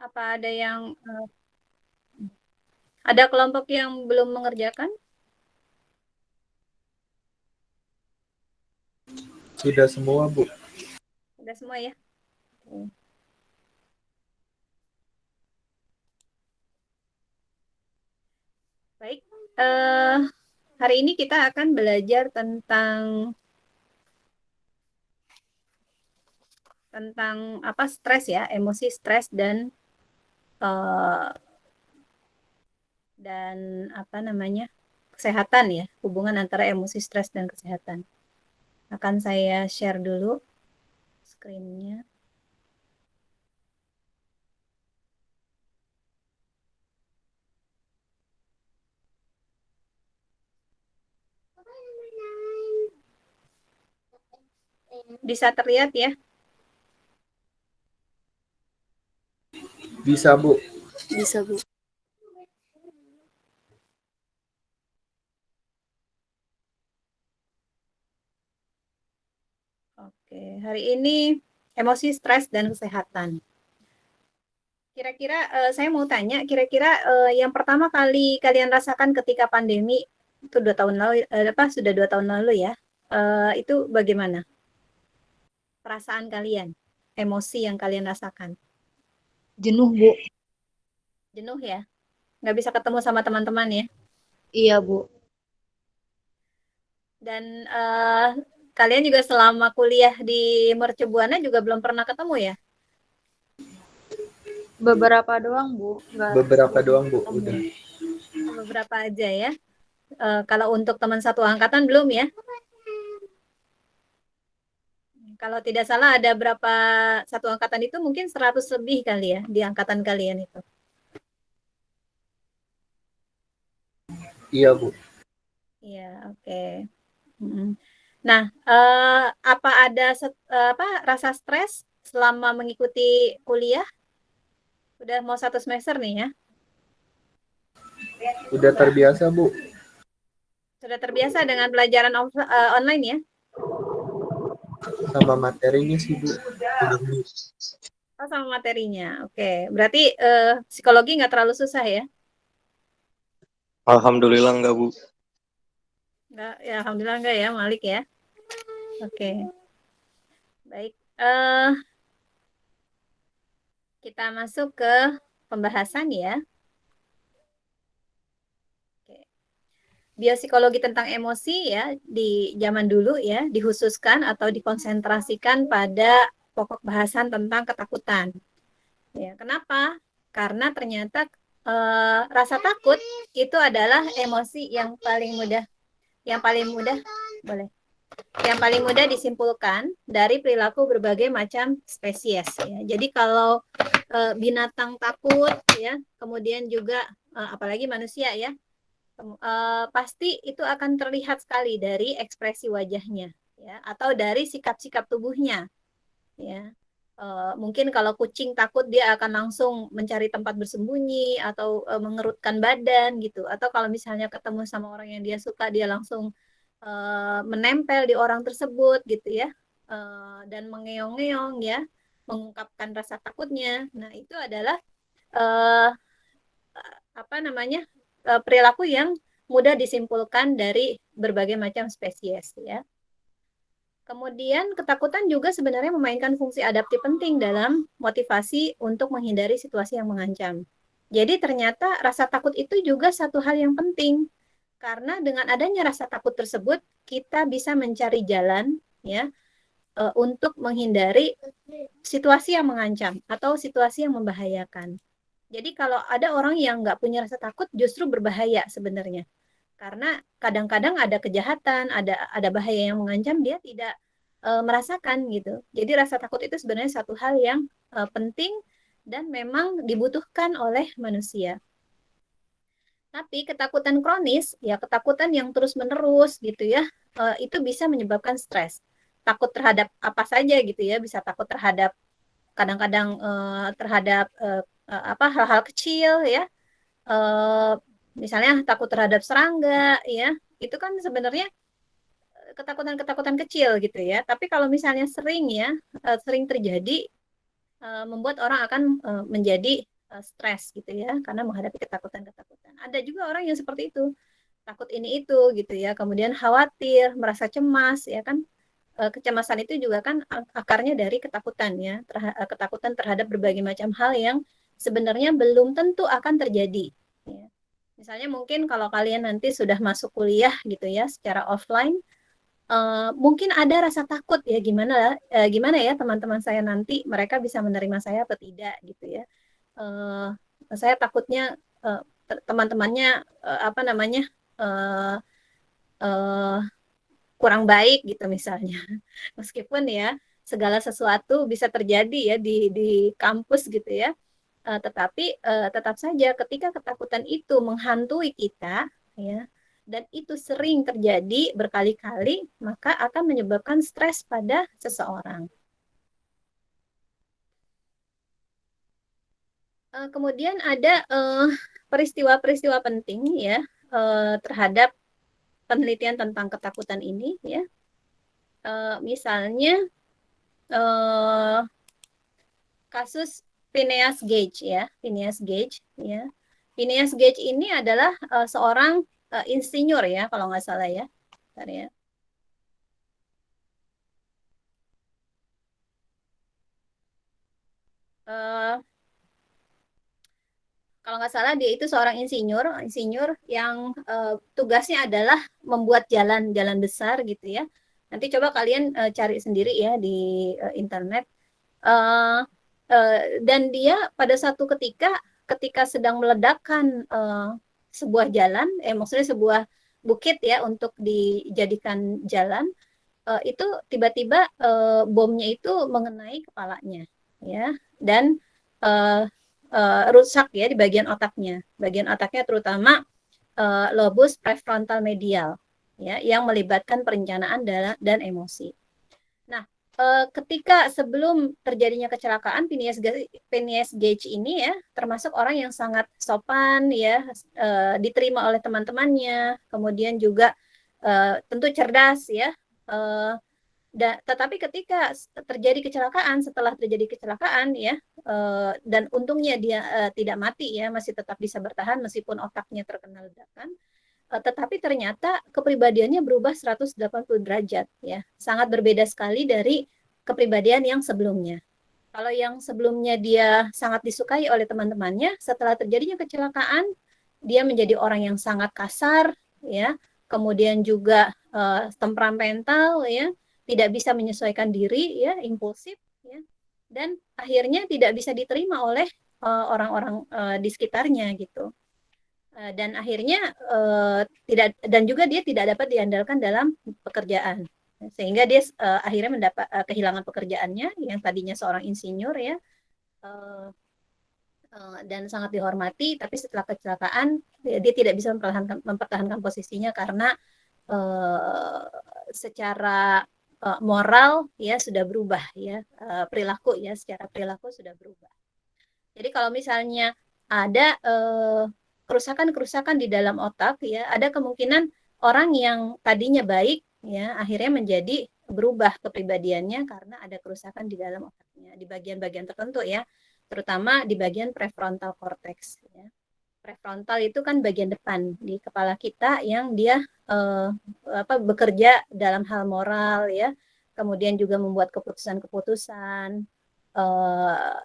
Apa ada kelompok yang belum mengerjakan? Sudah semua, Bu. Sudah semua ya? Oke. Baik. Hari ini kita akan belajar tentang apa stres ya, emosi stres eh, dan apa namanya kesehatan ya, hubungan antara emosi stres dan kesehatan. Akan saya share dulu screen-nya. Bisa terlihat ya? Bisa, Bu. Bisa, Bu. Oke, hari ini emosi stres dan kesehatan. Kira-kira saya mau tanya, kira-kira yang pertama kali kalian rasakan ketika pandemi itu 2 tahun lalu, sudah 2 tahun lalu ya, itu bagaimana perasaan kalian, emosi yang kalian rasakan? Jenuh, Bu. Jenuh ya, nggak bisa ketemu sama teman-teman ya, Iya, Bu. dan kalian juga selama kuliah di Mercu Buana juga belum pernah ketemu ya? Beberapa doang, Bu. Beberapa doang, Bu. Udah. Beberapa aja ya. Kalau untuk teman satu angkatan belum ya? Kalau tidak salah ada berapa satu angkatan itu mungkin 100 lebih kali ya di angkatan kalian itu. Iya, Bu. Iya, oke. Mm-mm. Nah, apa ada rasa stres selama mengikuti kuliah? Udah mau 1 semester nih ya. Udah terbiasa, Bu. Sudah terbiasa dengan pelajaran online ya? Sama materinya sih, Bu. Oh, sama materinya. Oke, berarti psikologi nggak terlalu susah ya? Alhamdulillah enggak, Bu. Nggak, ya alhamdulillah nggak ya, Malik ya. Oke, baik. Kita masuk ke pembahasan ya. Oke. Biopsikologi tentang emosi ya di zaman dulu ya dikhususkan atau dikonsentrasikan pada pokok bahasan tentang ketakutan. Ya, kenapa? Karena ternyata rasa takut itu adalah emosi yang paling mudah boleh yang paling mudah disimpulkan dari perilaku berbagai macam spesies ya. Jadi kalau binatang takut ya, kemudian juga apalagi manusia ya, pasti itu akan terlihat sekali dari ekspresi wajahnya ya atau dari sikap-sikap tubuhnya ya. Mungkin kalau kucing takut dia akan langsung mencari tempat bersembunyi atau mengerutkan badan gitu, atau kalau misalnya ketemu sama orang yang dia suka dia langsung menempel di orang tersebut gitu ya, dan mengeong-ngeong ya, mengungkapkan rasa takutnya. Nah itu adalah uh, apa namanya perilaku yang mudah disimpulkan dari berbagai macam spesies ya. Kemudian ketakutan juga sebenarnya memainkan fungsi adaptif penting dalam motivasi untuk menghindari situasi yang mengancam. Jadi ternyata rasa takut itu juga satu hal yang penting karena dengan adanya rasa takut tersebut kita bisa mencari jalan ya untuk menghindari situasi yang mengancam atau situasi yang membahayakan. Jadi kalau ada orang yang nggak punya rasa takut justru berbahaya sebenarnya karena kadang-kadang ada kejahatan, ada bahaya yang mengancam dia tidak merasakan gitu. Jadi rasa takut itu sebenarnya satu hal yang penting dan memang dibutuhkan oleh manusia. Tapi ketakutan kronis, ya ketakutan yang terus-menerus gitu ya, itu bisa menyebabkan stres. Takut terhadap apa saja gitu ya, bisa takut terhadap kadang-kadang terhadap apa hal-hal kecil ya, eh, misalnya takut terhadap serangga ya, itu kan sebenarnya ketakutan-ketakutan kecil gitu ya. Tapi kalau misalnya sering ya, sering terjadi, membuat orang akan menjadi stres gitu ya, karena menghadapi ketakutan-ketakutan. Ada juga orang yang seperti itu, takut ini itu gitu ya, kemudian khawatir, merasa cemas ya kan. Kecemasan itu juga kan akarnya dari ketakutan ya, ketakutan terhadap berbagai macam hal yang sebenarnya belum tentu akan terjadi. Ya. Misalnya mungkin kalau kalian nanti sudah masuk kuliah gitu ya, secara offline, mungkin ada rasa takut ya gimana ya teman-teman saya nanti mereka bisa menerima saya atau tidak gitu ya. Eh, saya takutnya teman-temannya apa namanya eh, eh, kurang baik gitu misalnya. Meskipun ya segala sesuatu bisa terjadi ya di kampus gitu ya. Tetapi tetap saja ketika ketakutan itu menghantui kita ya, dan itu sering terjadi berkali-kali, maka akan menyebabkan stres pada seseorang. Kemudian ada peristiwa-peristiwa penting ya terhadap penelitian tentang ketakutan ini ya. Misalnya eh, kasus Phineas Gage ya, Phineas Gage ya. Phineas Gage ini adalah seorang insinyur ya kalau nggak salah ya. Bentar ya. Eh, Kalau nggak salah dia itu seorang insinyur yang tugasnya adalah membuat jalan-jalan besar gitu ya. Nanti coba kalian cari sendiri ya di internet. Uh, dan dia pada satu ketika sedang meledakkan sebuah jalan, maksudnya sebuah bukit ya untuk dijadikan jalan, itu tiba-tiba bomnya itu mengenai kepalanya, ya, dan uh, rusak ya di bagian otaknya terutama lobus prefrontal medial, ya, yang melibatkan perencanaan dan emosi. Nah, ketika sebelum terjadinya kecelakaan, Phineas Gage ini ya termasuk orang yang sangat sopan ya, diterima oleh teman-temannya, kemudian juga tentu cerdas ya. Uh, tetapi ketika setelah terjadi kecelakaan ya, dan untungnya dia tidak mati ya, masih tetap bisa bertahan meskipun otaknya terkena ledakan. Tetapi ternyata kepribadiannya berubah 180 derajat ya. Sangat berbeda sekali dari kepribadian yang sebelumnya. Kalau yang sebelumnya dia sangat disukai oleh teman-temannya, setelah terjadinya kecelakaan, dia menjadi orang yang sangat kasar ya, kemudian juga temperamental ya, tidak bisa menyesuaikan diri ya, impulsif ya. Dan akhirnya tidak bisa diterima oleh orang-orang di sekitarnya gitu. Dan akhirnya tidak, dan juga dia tidak dapat diandalkan dalam pekerjaan, sehingga dia akhirnya mendapat kehilangan pekerjaannya yang tadinya seorang insinyur ya, uh, dan sangat dihormati, tapi setelah kecelakaan dia tidak bisa mempertahankan posisinya karena uh, secara moral ya sudah berubah ya, perilaku ya, secara perilaku sudah berubah. Jadi kalau misalnya ada kerusakan-kerusakan di dalam otak ya, ada kemungkinan orang yang tadinya baik ya akhirnya menjadi berubah kepribadiannya karena ada kerusakan di dalam otaknya di bagian-bagian tertentu ya, terutama di bagian prefrontal cortex ya. Prefrontal itu kan bagian depan di kepala kita yang dia bekerja dalam hal moral ya, kemudian juga membuat keputusan-keputusan,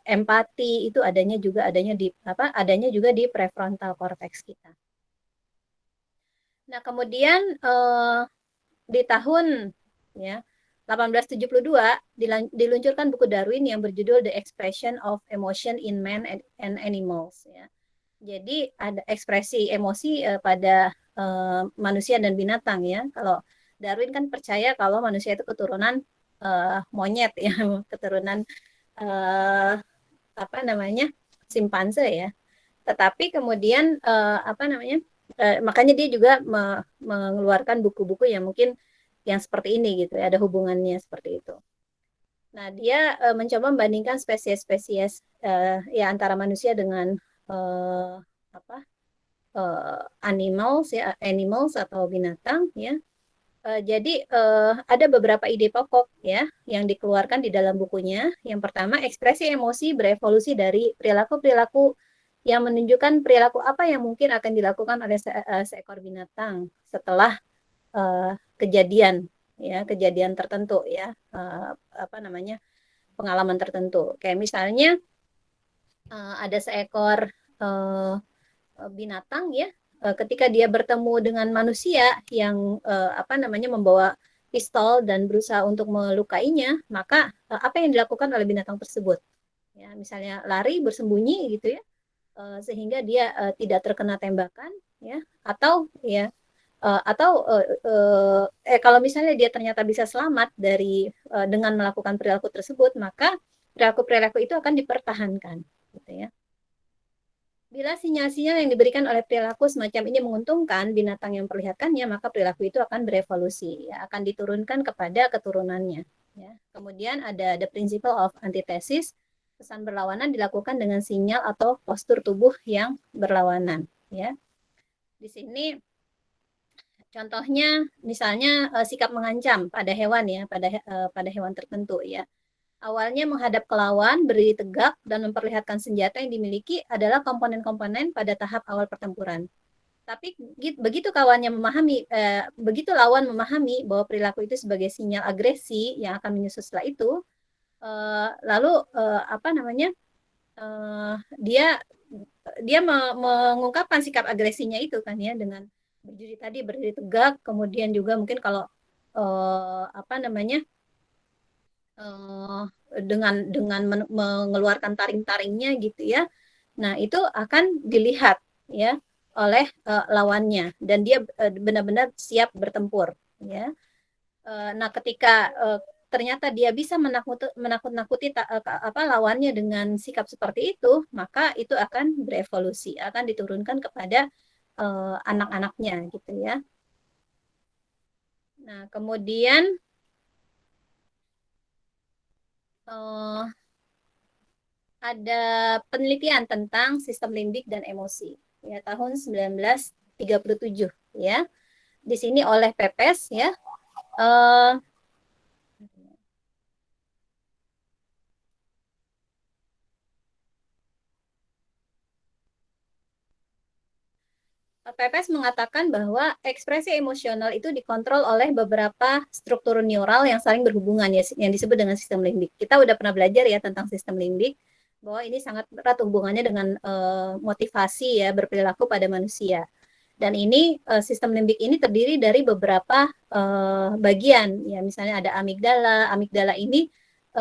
empati itu adanya juga di prefrontal cortex kita. Nah, kemudian di tahun ya 1872 diluncurkan buku Darwin yang berjudul The Expression of Emotion in Man and Animals ya. Jadi ada ekspresi emosi pada manusia dan binatang ya. Kalau Darwin kan percaya kalau manusia itu keturunan monyet ya, keturunan uh, apa namanya simpanse ya. Tetapi kemudian makanya dia juga mengeluarkan buku-buku yang mungkin yang seperti ini gitu ya, ada hubungannya seperti itu. Nah, dia mencoba membandingkan spesies-spesies ya antara manusia dengan animals atau binatang ya. Jadi ada beberapa ide pokok ya yang dikeluarkan di dalam bukunya. Yang pertama, ekspresi emosi berevolusi dari perilaku-perilaku yang menunjukkan perilaku apa yang mungkin akan dilakukan oleh seekor binatang setelah kejadian tertentu ya, apa namanya, pengalaman tertentu. Kayak misalnya ada seekor binatang ya, ketika dia bertemu dengan manusia yang apa namanya, membawa pistol dan berusaha untuk melukainya, maka apa yang dilakukan oleh binatang tersebut? Ya, misalnya lari bersembunyi gitu ya, sehingga dia tidak terkena tembakan ya, atau ya kalau misalnya dia ternyata bisa selamat dari dengan melakukan perilaku tersebut, maka perilaku-perilaku itu akan dipertahankan gitu ya. Bila sinyal-sinyal yang diberikan oleh perilaku semacam ini menguntungkan binatang yang memperlihatkannya, maka perilaku itu akan berevolusi, ya, akan diturunkan kepada keturunannya. Ya. Kemudian ada the principle of antithesis, pesan berlawanan dilakukan dengan sinyal atau postur tubuh yang berlawanan. Ya. Di sini contohnya misalnya sikap mengancam pada hewan ya, pada hewan tertentu ya. Awalnya menghadap ke lawan, berdiri tegak, dan memperlihatkan senjata yang dimiliki adalah komponen-komponen pada tahap awal pertempuran. Tapi begitu begitu lawan memahami bahwa perilaku itu sebagai sinyal agresi yang akan menyusul setelah itu, lalu apa namanya, dia mengungkapkan sikap agresinya itu kan ya, dengan berdiri tegak, kemudian juga mungkin kalau apa namanya, dengan mengeluarkan taring-taringnya gitu ya. Nah, itu akan dilihat ya oleh lawannya, dan dia benar-benar siap bertempur ya. Nah, ketika ternyata dia bisa menakut-nakuti lawannya dengan sikap seperti itu, maka itu akan berevolusi, akan diturunkan kepada anak-anaknya gitu ya. Nah, kemudian ada penelitian tentang sistem limbik dan emosi ya, tahun 1937 ya. Di sini oleh Pepes ya. Pepes mengatakan bahwa ekspresi emosional itu dikontrol oleh beberapa struktur neural yang saling berhubungan ya, yang disebut dengan sistem limbik. Kita udah pernah belajar ya tentang sistem limbik, bahwa ini sangat erat hubungannya dengan motivasi ya berperilaku pada manusia. Dan ini sistem limbik ini terdiri dari beberapa bagian ya, misalnya ada amigdala. Amigdala ini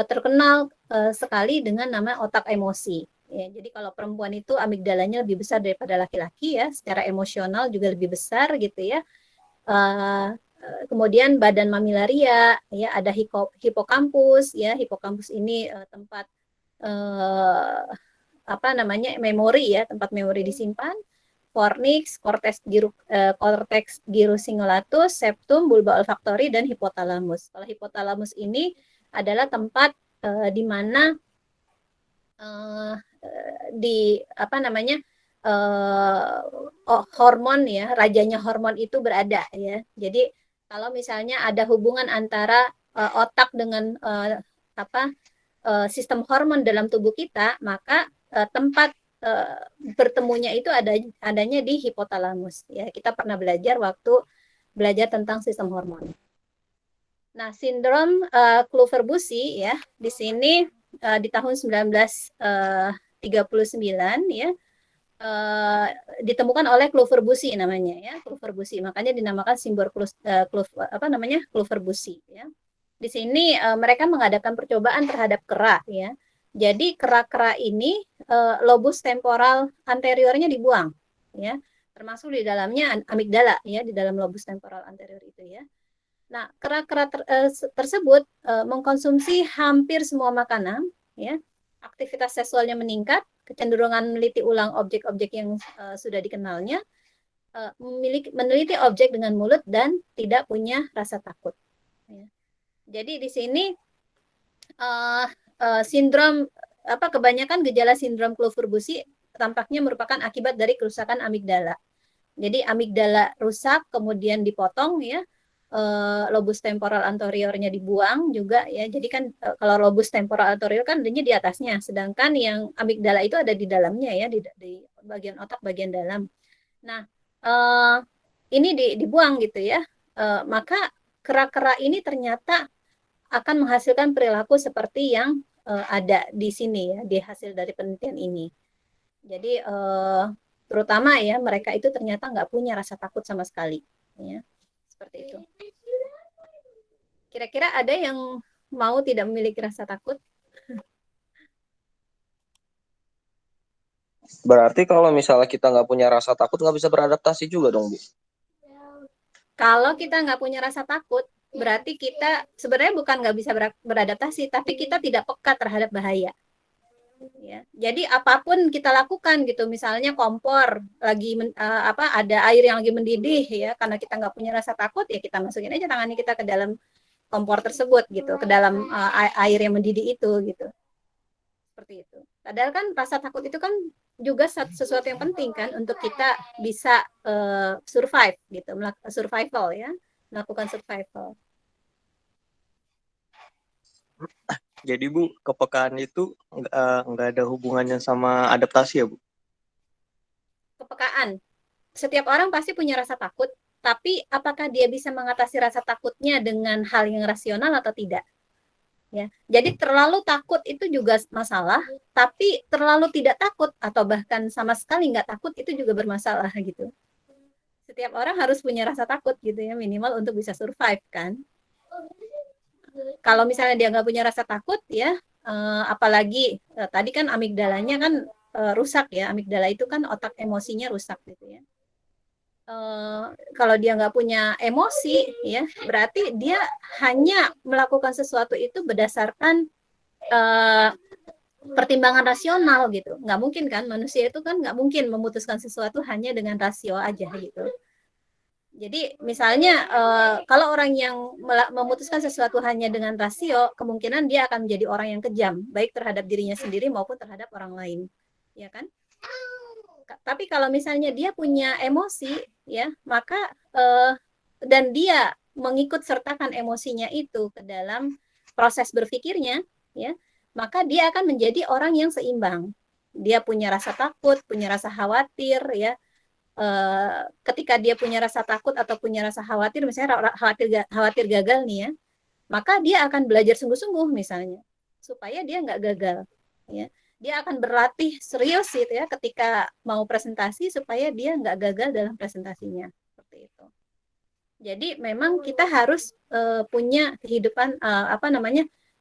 terkenal sekali dengan nama otak emosi. Ya, jadi kalau perempuan itu amigdalanya lebih besar daripada laki-laki ya, secara emosional juga lebih besar gitu ya. Kemudian badan mamilaria ya, ada hipokampus ya. Hipokampus ini tempat apa namanya, memori ya, tempat memori disimpan. Fornix, cortex gyrosingulatus, septum, bulba olfaktori, dan hipotalamus. Kalau hipotalamus ini adalah tempat di mana di apa namanya, hormon ya, rajanya hormon itu berada ya. Jadi kalau misalnya ada hubungan antara otak dengan sistem hormon dalam tubuh kita, maka tempat bertemunya itu adanya di hipotalamus ya. Kita pernah belajar waktu belajar tentang sistem hormon. Nah, sindrom Kluver-Bucy ya, di sini di tahun 1939 ya, ditemukan oleh Kluver-Bucy namanya ya, Kluver-Bucy. Makanya dinamakan simbol Kluver-Bucy ya. Di sini mereka mengadakan percobaan terhadap kera ya. Jadi kera-kera ini lobus temporal anteriornya dibuang ya, termasuk di dalamnya amigdala ya, di dalam lobus temporal anterior itu ya. Nah, kera-kera tersebut mengkonsumsi hampir semua makanan ya. Aktivitas seksualnya meningkat, kecenderungan meneliti ulang objek-objek yang sudah dikenalnya, meneliti objek dengan mulut, dan tidak punya rasa takut ya. Jadi di sini sindrom kebanyakan gejala sindrom Kluver-Bucy tampaknya merupakan akibat dari kerusakan amigdala. Jadi amigdala rusak kemudian dipotong ya, lobus temporal anteriornya dibuang juga ya. Jadi kan kalau lobus temporal anterior kan adanya di atasnya, sedangkan yang amigdala itu ada di dalamnya ya, di bagian otak bagian dalam. Nah, eh, ini dibuang gitu ya. Maka kera-kera ini ternyata akan menghasilkan perilaku seperti yang ada di sini ya, di hasil dari penelitian ini. Jadi terutama ya mereka itu ternyata nggak punya rasa takut sama sekali, ya seperti itu. Kira-kira ada yang mau tidak memiliki rasa takut? Berarti kalau misalnya kita nggak punya rasa takut, nggak bisa beradaptasi juga dong, Bu? Kalau kita nggak punya rasa takut, berarti kita sebenarnya bukan nggak bisa beradaptasi, tapi kita tidak peka terhadap bahaya. Ya, jadi apapun kita lakukan gitu, misalnya kompor lagi ada air yang lagi mendidih ya, karena kita nggak punya rasa takut ya kita masukin aja tangannya kita ke dalam kompor tersebut gitu, ke dalam air yang mendidih itu gitu, seperti itu. Padahal kan rasa takut itu kan juga sesuatu yang penting kan untuk kita bisa survive gitu, survival ya, melakukan survival. Jadi Bu, kepekaan itu nggak ada hubungannya sama adaptasi ya Bu? Kepekaan. Setiap orang pasti punya rasa takut, tapi apakah dia bisa mengatasi rasa takutnya dengan hal yang rasional atau tidak? Ya, jadi terlalu takut itu juga masalah, tapi terlalu tidak takut atau bahkan sama sekali nggak takut itu juga bermasalah gitu. Setiap orang harus punya rasa takut gitu ya, minimal untuk bisa survive kan. Kalau misalnya dia nggak punya rasa takut ya, apalagi tadi kan amigdalanya kan rusak ya, amigdala itu kan otak emosinya rusak gitu ya. Kalau dia nggak punya emosi ya, berarti dia hanya melakukan sesuatu itu berdasarkan pertimbangan rasional gitu. Nggak mungkin kan, manusia itu kan nggak mungkin memutuskan sesuatu hanya dengan rasio aja gitu. Jadi misalnya kalau orang yang memutuskan sesuatu hanya dengan rasio, kemungkinan dia akan menjadi orang yang kejam, baik terhadap dirinya sendiri maupun terhadap orang lain, ya kan? Tapi kalau misalnya dia punya emosi, ya maka dan dia mengikut sertakan emosinya itu ke dalam proses berpikirnya, ya maka dia akan menjadi orang yang seimbang. Dia punya rasa takut, punya rasa khawatir, ya. Ketika dia punya rasa takut atau punya rasa khawatir, misalnya khawatir gagal nih ya, maka dia akan belajar sungguh-sungguh misalnya supaya dia nggak gagal, ya. Dia akan berlatih serius gitu ya ketika mau presentasi supaya dia nggak gagal dalam presentasinya, seperti itu. Jadi memang kita harus punya kehidupan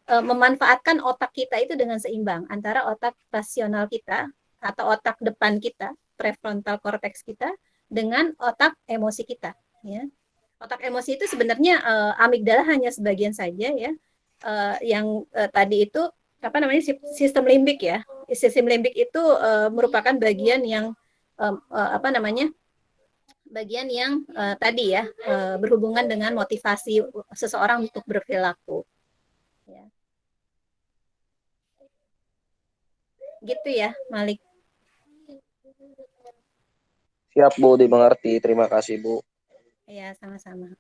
memanfaatkan otak kita itu dengan seimbang antara otak rasional kita atau otak depan kita, prefrontal cortex kita, dengan otak emosi kita ya. Otak emosi itu sebenarnya amigdala hanya sebagian saja ya, yang tadi itu sistem limbik ya. Sistem limbik itu merupakan bagian yang bagian yang tadi ya berhubungan dengan motivasi seseorang untuk berperilaku ya. Gitu ya Malik. Siap Bu, dimengerti. Terima kasih Bu. Ya, sama-sama.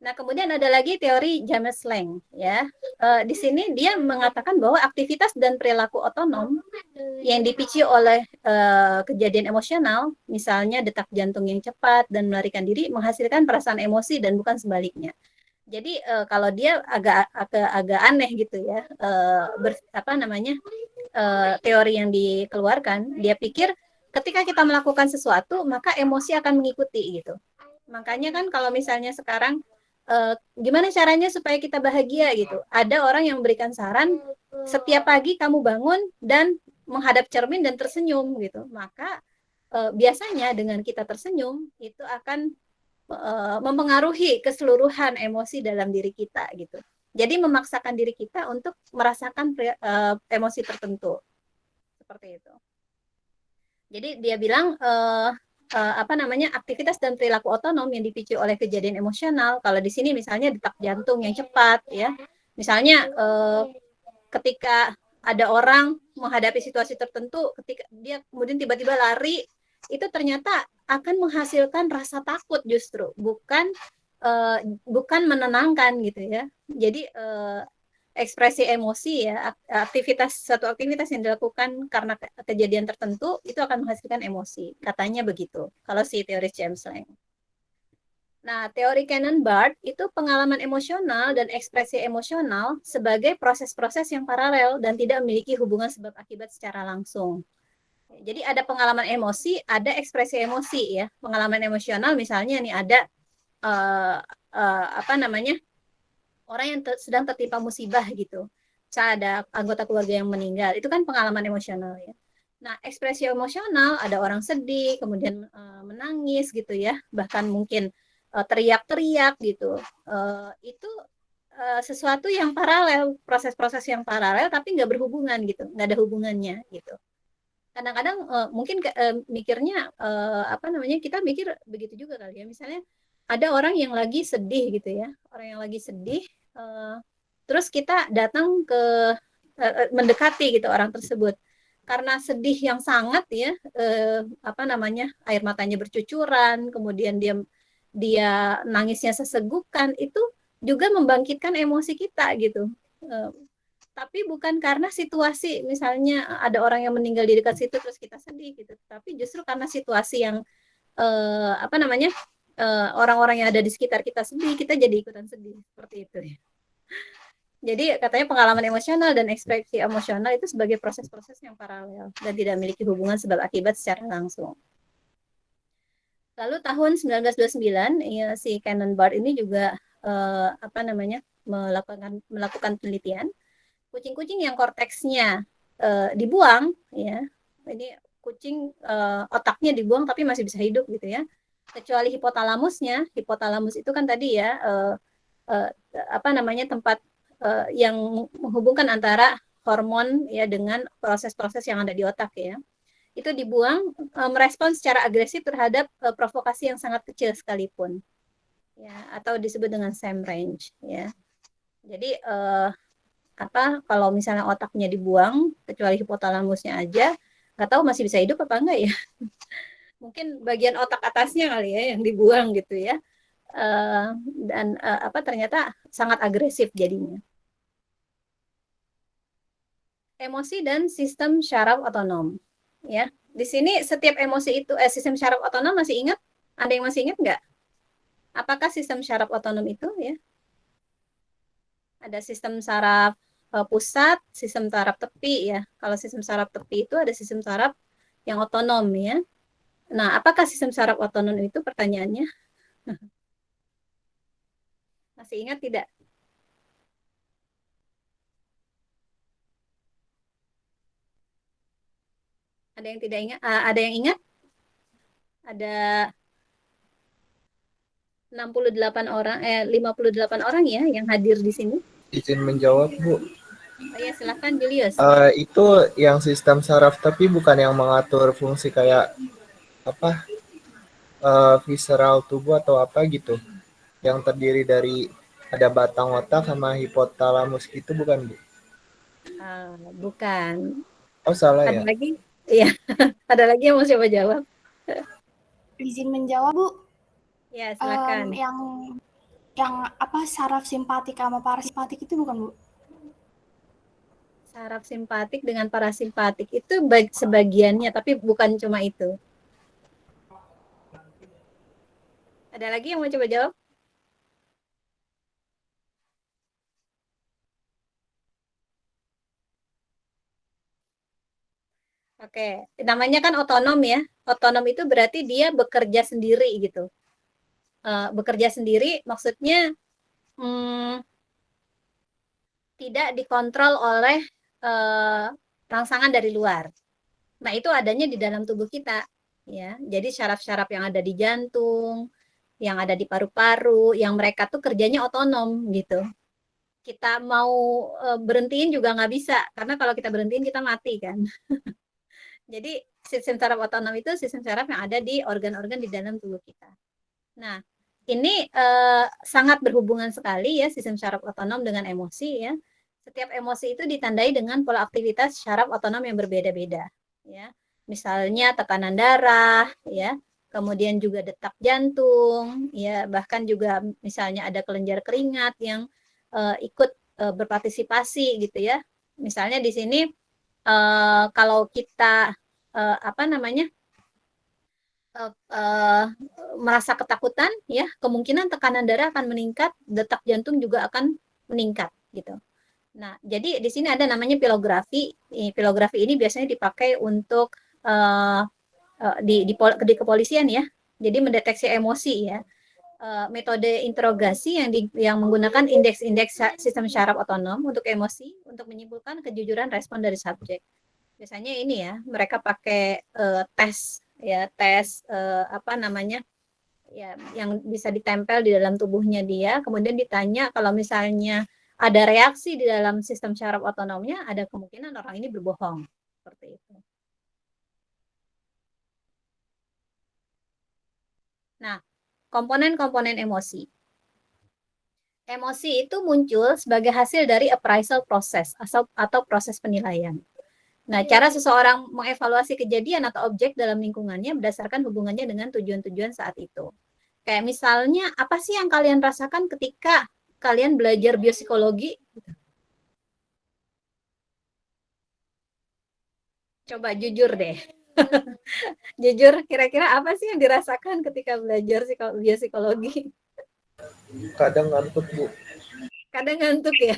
Nah, kemudian ada lagi teori James Lange ya. Di sini dia mengatakan bahwa aktivitas dan perilaku otonom yang dipicu oleh kejadian emosional, misalnya detak jantung yang cepat dan melarikan diri, menghasilkan perasaan emosi dan bukan sebaliknya. Jadi kalau dia agak aneh gitu ya, teori yang dikeluarkan, dia pikir ketika kita melakukan sesuatu maka emosi akan mengikuti gitu. Makanya kan kalau misalnya sekarang gimana caranya supaya kita bahagia gitu, ada orang yang memberikan saran setiap pagi kamu bangun dan menghadap cermin dan tersenyum gitu, maka biasanya dengan kita tersenyum itu akan mempengaruhi keseluruhan emosi dalam diri kita gitu. Jadi memaksakan diri kita untuk merasakan emosi tertentu seperti itu. Jadi dia bilang aktivitas dan perilaku otonom yang dipicu oleh kejadian emosional. Kalau di sini misalnya detak jantung yang cepat ya. Misalnya ketika ada orang menghadapi situasi tertentu, ketika dia kemudian tiba-tiba lari, itu ternyata akan menghasilkan rasa takut justru, bukan bukan menenangkan gitu ya. Jadi ekspresi emosi ya, suatu aktivitas yang dilakukan karena kejadian tertentu itu akan menghasilkan emosi. Katanya begitu. Kalau si teori James Lang. Nah, teori Cannon-Bard itu pengalaman emosional dan ekspresi emosional sebagai proses-proses yang paralel dan tidak memiliki hubungan sebab akibat secara langsung. Jadi ada pengalaman emosi, ada ekspresi emosi ya. Pengalaman emosional misalnya nih ada apa namanya, orang yang sedang tertimpa musibah gitu. Misalnya ada anggota keluarga yang meninggal, itu kan pengalaman emosional ya. Nah, ekspresi emosional ada orang sedih, kemudian menangis gitu ya, bahkan mungkin teriak-teriak gitu. Itu sesuatu yang paralel, proses-proses yang paralel tapi nggak berhubungan gitu, nggak ada hubungannya gitu. Kadang-kadang mungkin mikirnya apa namanya, kita mikir begitu juga kali ya. Misalnya ada orang yang lagi sedih gitu ya, orang yang lagi sedih, terus kita datang ke mendekati gitu orang tersebut karena sedih yang sangat ya, apa namanya, air matanya bercucuran, kemudian dia nangisnya sesegukan, itu juga membangkitkan emosi kita gitu. Tapi bukan karena situasi, misalnya ada orang yang meninggal di dekat situ terus kita sedih gitu, tapi justru karena situasi yang apa namanya, orang-orang yang ada di sekitar kita sedih, kita jadi ikutan sedih seperti itu ya. Jadi katanya pengalaman emosional dan ekspresi emosional itu sebagai proses-proses yang paralel dan tidak memiliki hubungan sebab akibat secara langsung. Lalu tahun 1929 ya, si Cannon-Bard ini juga apa namanya, melakukan penelitian kucing-kucing yang korteksnya dibuang ya, ini kucing otaknya dibuang tapi masih bisa hidup gitu ya, kecuali hipotalamusnya. Hipotalamus itu kan tadi ya apa namanya, tempat yang menghubungkan antara hormon ya dengan proses-proses yang ada di otak ya, itu dibuang, merespon secara agresif terhadap provokasi yang sangat kecil sekalipun ya, atau disebut dengan same range ya. Jadi apa, kalau misalnya otaknya dibuang kecuali hipotalamusnya aja, nggak tahu masih bisa hidup apa enggak ya. Mungkin bagian otak atasnya kali ya yang dibuang gitu ya. Dan apa, ternyata sangat agresif jadinya. Emosi dan sistem syaraf otonom ya. Di sini setiap emosi itu sistem syaraf otonom, masih ingat? Ada yang masih ingat nggak? Apakah sistem syaraf otonom itu ya? Ada sistem saraf pusat, sistem saraf tepi ya. Kalau sistem saraf tepi itu ada sistem saraf yang otonom ya. Nah, apakah sistem saraf otonom itu, pertanyaannya? Masih ingat tidak? Ada yang tidak ingat? Ada yang ingat? Ada 68 orang, 58 orang ya yang hadir di sini. Izin menjawab, Bu. Oh ya, silakan Julius. Itu yang sistem saraf tapi bukan yang mengatur fungsi kayak apa, visceral tubuh atau apa gitu, yang terdiri dari ada batang otak sama hipotalamus gitu, bukan, Bu? Bukan. Oh, salah Ada ya? lagi? Iya, ada lagi yang mau coba jawab? Izin menjawab, Bu. Ya, silakan. Yang apa, saraf simpatik sama parasimpatik itu bukan, Bu? Saraf simpatik dengan parasimpatik itu sebagiannya, tapi bukan cuma itu. Ada lagi yang mau coba jawab? Oke, namanya kan otonom ya. Otonom itu berarti dia bekerja sendiri gitu. Bekerja sendiri maksudnya tidak dikontrol oleh rangsangan dari luar. Nah, itu adanya di dalam tubuh kita ya. Jadi syaraf-syaraf yang ada di jantung, yang ada di paru-paru, yang mereka tuh kerjanya otonom gitu. Kita mau berhentiin juga nggak bisa, karena kalau kita berhentiin kita mati kan. Jadi sistem saraf otonom itu sistem saraf yang ada di organ-organ di dalam tubuh kita. Nah, ini sangat berhubungan sekali ya sistem saraf otonom dengan emosi ya. Setiap emosi itu ditandai dengan pola aktivitas syaraf otonom yang berbeda-beda ya. Misalnya tekanan darah ya, kemudian juga detak jantung, ya bahkan juga misalnya ada kelenjar keringat yang ikut berpartisipasi gitu ya. Misalnya di sini kalau kita apa namanya merasa ketakutan, ya kemungkinan tekanan darah akan meningkat, detak jantung juga akan meningkat gitu. Nah, jadi di sini ada namanya pilografi. Pilografi ini biasanya dipakai untuk di kepolisian ya. Jadi mendeteksi emosi ya. Metode interogasi yang menggunakan indeks-indeks sistem syaraf otonom untuk emosi untuk menyimpulkan kejujuran respon dari subjek. Biasanya ini ya, mereka pakai tes ya, tes apa namanya? Ya, yang bisa ditempel di dalam tubuhnya dia, kemudian ditanya kalau misalnya ada reaksi di dalam sistem syaraf otonomnya, ada kemungkinan orang ini berbohong. Seperti itu. Nah, komponen-komponen emosi. Emosi itu muncul sebagai hasil dari appraisal proses atau proses penilaian. Nah, cara seseorang mengevaluasi kejadian atau objek dalam lingkungannya berdasarkan hubungannya dengan tujuan-tujuan saat itu. Kayak misalnya, apa sih yang kalian rasakan ketika kalian belajar biopsikologi? Coba jujur deh. Jujur, kira-kira apa sih yang dirasakan ketika belajar biopsikologi? Kadang ngantuk, Bu. Kadang ngantuk ya?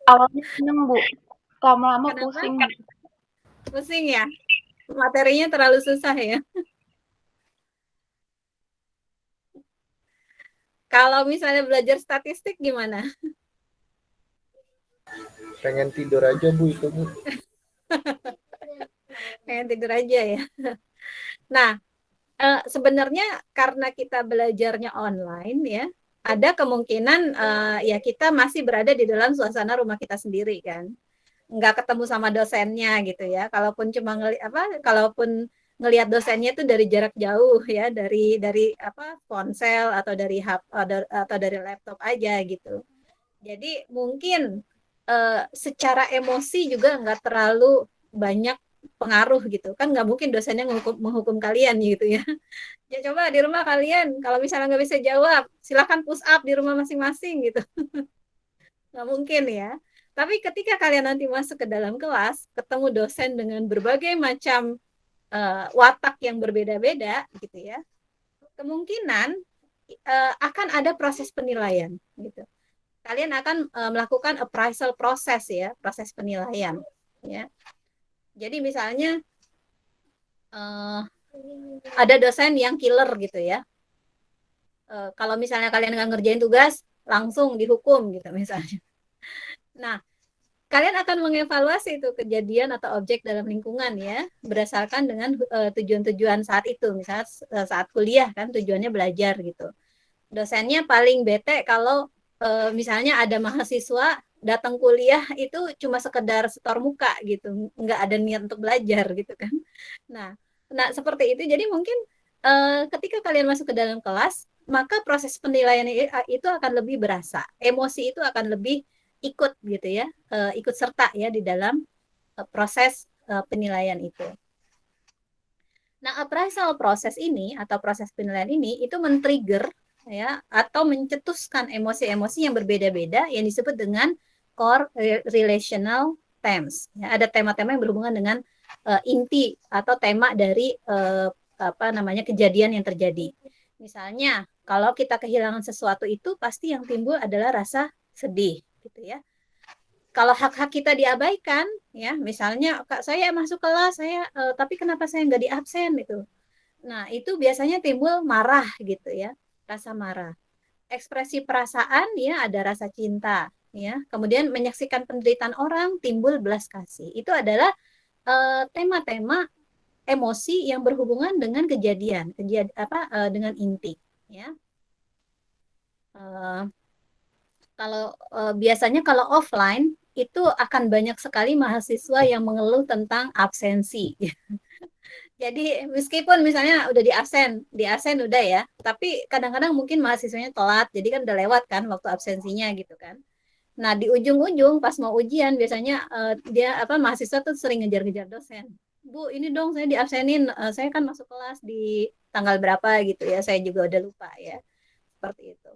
Awalnya seneng, Bu. Lama-lama Kenapa? pusing. Pusing ya? Materinya terlalu susah ya? Kalau misalnya belajar statistik gimana? Pengen tidur aja, Bu, itu, Bu. Pengen tidur aja ya? Nah, sebenarnya karena kita belajarnya online ya, ada kemungkinan ya kita masih berada di dalam suasana rumah kita sendiri kan, nggak ketemu sama dosennya gitu ya. Kalaupun ngelihat dosennya itu dari jarak jauh ya, dari apa ponsel atau dari atau dari laptop aja gitu. Jadi mungkin secara emosi juga nggak terlalu banyak pengaruh gitu kan, nggak mungkin dosennya menghukum kalian gitu ya. Ya coba di rumah kalian kalau misalnya nggak bisa jawab silahkan push up di rumah masing-masing gitu. Nggak mungkin ya. Tapi ketika kalian nanti masuk ke dalam kelas ketemu dosen dengan berbagai macam watak yang berbeda-beda gitu ya, kemungkinan akan ada proses penilaian gitu. Kalian akan melakukan appraisal proses ya, proses penilaian ya. Jadi misalnya ada dosen yang killer gitu ya. Kalau misalnya kalian nggak ngerjain tugas, langsung dihukum gitu misalnya. Nah, kalian akan mengevaluasi itu kejadian atau objek dalam lingkungan ya, berdasarkan dengan tujuan-tujuan saat itu. Misalnya saat kuliah kan tujuannya belajar gitu. Dosennya paling bete kalau misalnya ada mahasiswa datang kuliah itu cuma sekedar setor muka gitu, nggak ada niat untuk belajar gitu kan. Nah seperti itu. Jadi mungkin ketika kalian masuk ke dalam kelas, maka proses penilaian itu akan lebih berasa, emosi itu akan lebih ikut gitu ya, ikut serta ya di dalam proses penilaian itu. Nah, appraisal proses ini atau proses penilaian ini itu men-trigger ya atau mencetuskan emosi-emosi yang berbeda-beda yang disebut dengan core relational themes. Ya, ada tema-tema yang berhubungan dengan inti atau tema dari apa namanya kejadian yang terjadi. Misalnya, kalau kita kehilangan sesuatu itu pasti yang timbul adalah rasa sedih gitu ya. Kalau hak-hak kita diabaikan, ya, misalnya Kak saya masuk kelas, tapi kenapa saya nggak di absen itu? Nah, itu biasanya timbul marah gitu ya, rasa marah. Ekspresi perasaan ya ada rasa cinta, ya. Kemudian menyaksikan penderitaan orang timbul belas kasih. Itu adalah tema-tema emosi yang berhubungan dengan kejadian dengan inti, ya. Kalau biasanya kalau offline itu akan banyak sekali mahasiswa yang mengeluh tentang absensi. Jadi meskipun misalnya udah di absen udah ya, tapi kadang-kadang mungkin mahasiswanya telat, jadi kan udah lewat kan waktu absensinya gitu kan. Nah di ujung-ujung pas mau ujian biasanya mahasiswa tuh sering ngejar-ngejar dosen. Bu, ini dong saya diabsenin, saya kan masuk kelas di tanggal berapa gitu ya, saya juga udah lupa ya, seperti itu.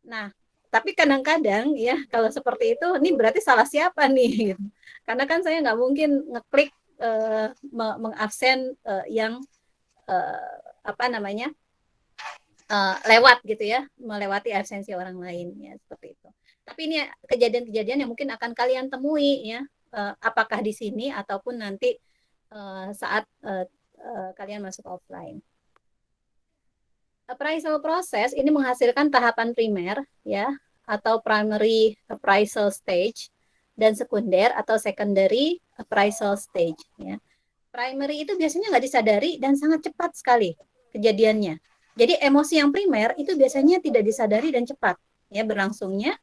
Nah, tapi kadang-kadang ya kalau seperti itu, ini berarti salah siapa nih? Gitu. Karena kan saya nggak mungkin ngeklik mengabsen yang eh, apa namanya lewat gitu ya, melewati absensi orang lain ya seperti itu. Tapi ini kejadian-kejadian yang mungkin akan kalian temui ya, apakah di sini ataupun nanti saat kalian masuk offline. Appraisal proses ini menghasilkan tahapan primer ya atau primary appraisal stage dan sekunder atau secondary appraisal stage ya. Primary itu biasanya nggak disadari dan sangat cepat sekali kejadiannya. Jadi emosi yang primer itu biasanya tidak disadari dan cepat ya berlangsungnya,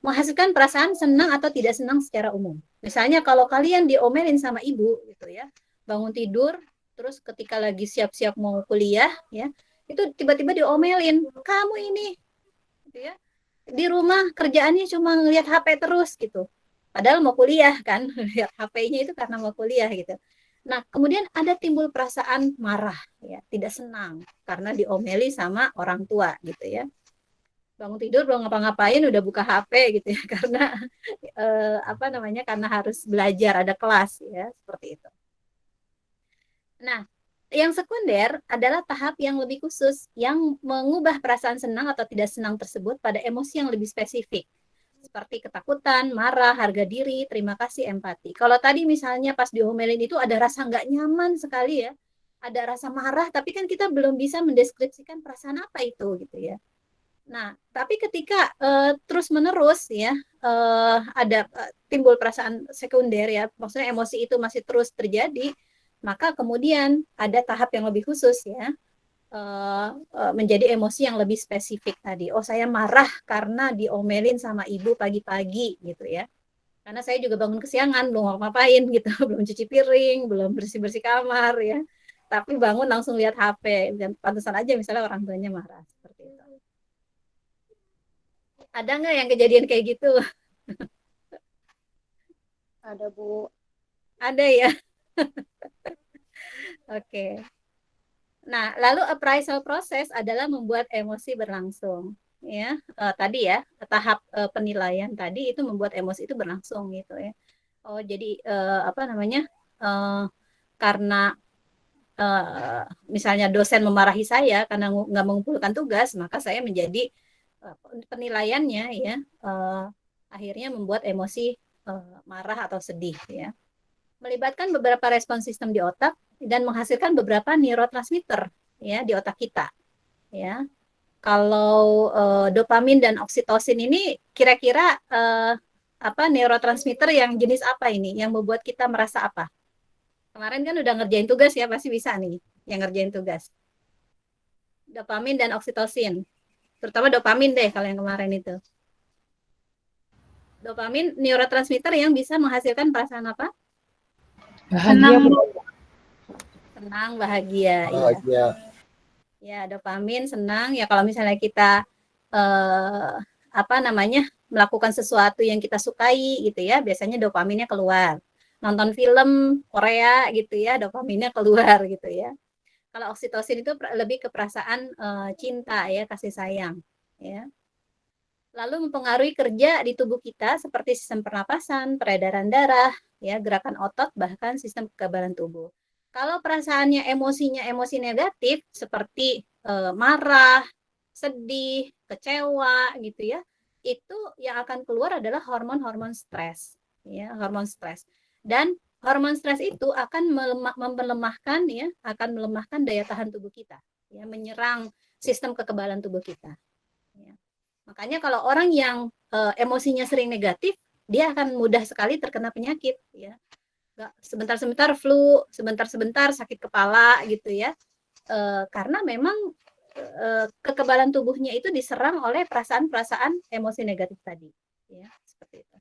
menghasilkan perasaan senang atau tidak senang secara umum. Misalnya kalau kalian diomelin sama ibu gitu ya, bangun tidur terus ketika lagi siap-siap mau kuliah ya, itu tiba-tiba diomelin, kamu ini gitu ya, di rumah kerjaannya cuma ngelihat HP terus gitu, padahal mau kuliah kan, lihat HP-nya itu karena mau kuliah gitu. Nah kemudian ada timbul perasaan marah ya, tidak senang karena diomeli sama orang tua gitu ya, bangun tidur belum ngapa-ngapain udah buka HP gitu ya karena apa namanya, karena harus belajar ada kelas ya seperti itu. Nah, yang sekunder adalah tahap yang lebih khusus yang mengubah perasaan senang atau tidak senang tersebut pada emosi yang lebih spesifik. Seperti ketakutan, marah, harga diri, terima kasih, empati. Kalau tadi misalnya pas diomelin itu ada rasa nggak nyaman sekali ya. Ada rasa marah, tapi kan kita belum bisa mendeskripsikan perasaan apa itu gitu ya. Nah, tapi ketika terus-menerus ya ada timbul perasaan sekunder ya, maksudnya emosi itu masih terus terjadi, maka kemudian ada tahap yang lebih khusus ya, menjadi emosi yang lebih spesifik tadi. Oh, saya marah karena diomelin sama ibu pagi-pagi gitu ya. Karena saya juga bangun kesiangan, belum ngapain gitu, belum cuci piring, belum bersih-bersih kamar ya. Tapi bangun langsung lihat HP, dan pantesan aja misalnya orang tuanya marah seperti itu. Ada nggak yang kejadian kayak gitu? Ada, Bu. Ada ya. Oke. Nah, lalu appraisal proses adalah membuat emosi berlangsung. Ya, tadi ya tahap penilaian tadi itu membuat emosi itu berlangsung gitu ya. Oh, jadi apa namanya? Karena misalnya dosen memarahi saya karena nggak mengumpulkan tugas, maka saya menjadi penilaiannya ya akhirnya membuat emosi marah atau sedih ya. Melibatkan beberapa respon sistem di otak dan menghasilkan beberapa neurotransmitter ya di otak kita ya. Kalau dopamin dan oksitosin ini kira-kira apa neurotransmitter yang jenis apa ini yang membuat kita merasa apa? Kemarin kan udah ngerjain tugas ya, pasti bisa nih yang ngerjain tugas. Dopamin dan oksitosin. Terutama dopamin deh kalau yang kemarin itu. Dopamin neurotransmitter yang bisa menghasilkan perasaan apa? Bahagia, Bu. Senang, bahagia. Bahagia. Ya, dopamin, senang. Ya kalau misalnya kita apa namanya melakukan sesuatu yang kita sukai gitu ya, biasanya dopaminnya keluar. Nonton film Korea gitu ya, dopaminnya keluar gitu ya. Kalau oksitosin itu lebih ke perasaan cinta ya, kasih sayang ya. Lalu mempengaruhi kerja di tubuh kita seperti sistem pernapasan, peredaran darah, ya, gerakan otot, bahkan sistem kekebalan tubuh. Kalau perasaannya emosinya emosi negatif seperti marah, sedih, kecewa gitu ya, itu yang akan keluar adalah hormon-hormon stres, ya, hormon stres. Dan hormon stres itu akan melemahkan ya, akan melemahkan daya tahan tubuh kita, ya, menyerang sistem kekebalan tubuh kita. Ya. Makanya kalau orang yang emosinya sering negatif, dia akan mudah sekali terkena penyakit, ya. Sebentar-sebentar flu, sebentar-sebentar sakit kepala gitu ya. Karena memang kekebalan tubuhnya itu diserang oleh perasaan-perasaan emosi negatif tadi, ya, seperti itu.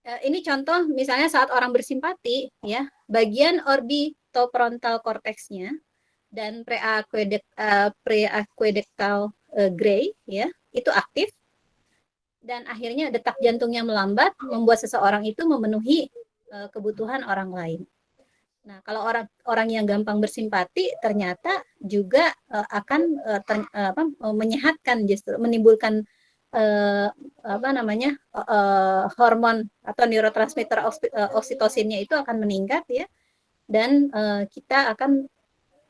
Ini contoh misalnya saat orang bersimpati, ya, bagian orbitofrontal korteksnya dan preaqueductal gray ya itu aktif dan akhirnya detak jantungnya melambat, membuat seseorang itu memenuhi kebutuhan orang lain. Nah, kalau orang yang gampang bersimpati ternyata juga akan menyehatkan, justru menimbulkan hormon atau neurotransmitter oksitosinnya itu akan meningkat ya, dan kita akan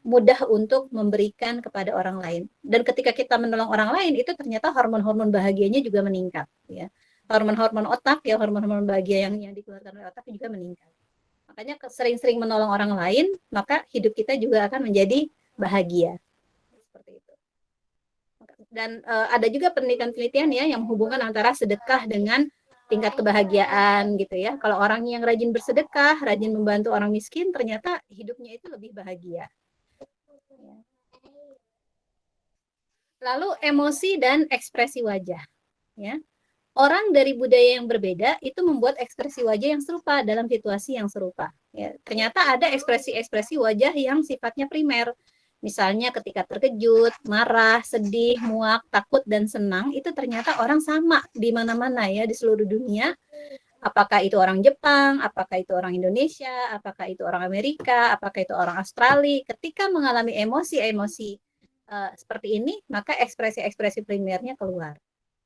mudah untuk memberikan kepada orang lain. Dan ketika kita menolong orang lain itu ternyata hormon-hormon bahagianya juga meningkat ya. Hormon-hormon otak ya, hormon-hormon bahagia yang dikeluarkan oleh otak juga meningkat. Makanya sering-sering menolong orang lain, maka hidup kita juga akan menjadi bahagia. Seperti itu. Dan ada juga penelitian-penelitian ya yang menghubungkan antara sedekah dengan tingkat kebahagiaan gitu ya. Kalau orang yang rajin bersedekah, rajin membantu orang miskin, ternyata hidupnya itu lebih bahagia. Lalu emosi dan ekspresi wajah. Ya. Orang dari budaya yang berbeda itu membuat ekspresi wajah yang serupa dalam situasi yang serupa. Ya, ternyata ada ekspresi-ekspresi wajah yang sifatnya primer. Misalnya ketika terkejut, marah, sedih, muak, takut, dan senang, itu ternyata orang sama di mana-mana ya di seluruh dunia. Apakah itu orang Jepang, apakah itu orang Indonesia, apakah itu orang Amerika, apakah itu orang Australia. Ketika mengalami emosi-emosi seperti ini, maka ekspresi-ekspresi primernya keluar.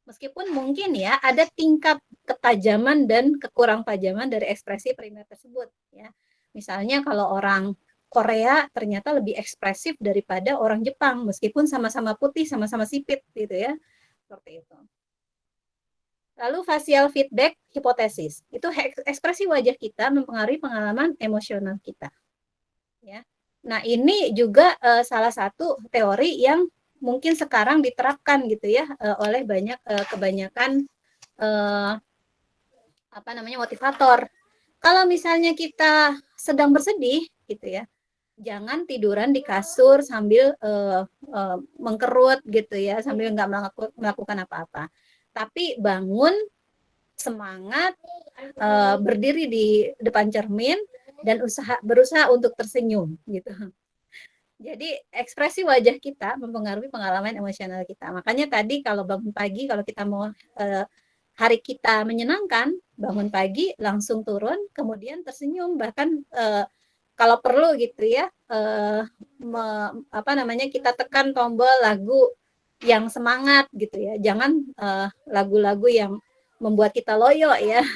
Meskipun mungkin ya ada tingkat ketajaman dan kekurang tajaman dari ekspresi primer tersebut ya. Misalnya kalau orang Korea ternyata lebih ekspresif daripada orang Jepang meskipun sama-sama putih, sama-sama sipit gitu ya. Seperti itu. Lalu facial feedback hipotesis. Itu ekspresi wajah kita mempengaruhi pengalaman emosional kita. Ya. Nah, ini juga salah satu teori yang mungkin sekarang diterapkan gitu ya oleh kebanyakan motivator. Kalau misalnya kita sedang bersedih gitu ya, jangan tiduran di kasur sambil mengkerut gitu ya, sambil nggak melakukan apa-apa. Tapi bangun, semangat, berdiri di depan cermin dan berusaha untuk tersenyum gitu. Jadi ekspresi wajah kita mempengaruhi pengalaman emosional kita. Makanya tadi kalau bangun pagi, kalau kita mau hari kita menyenangkan, bangun pagi langsung turun, kemudian tersenyum, bahkan kalau perlu gitu ya, kita tekan tombol lagu yang semangat gitu ya. Jangan lagu-lagu yang membuat kita loyo ya.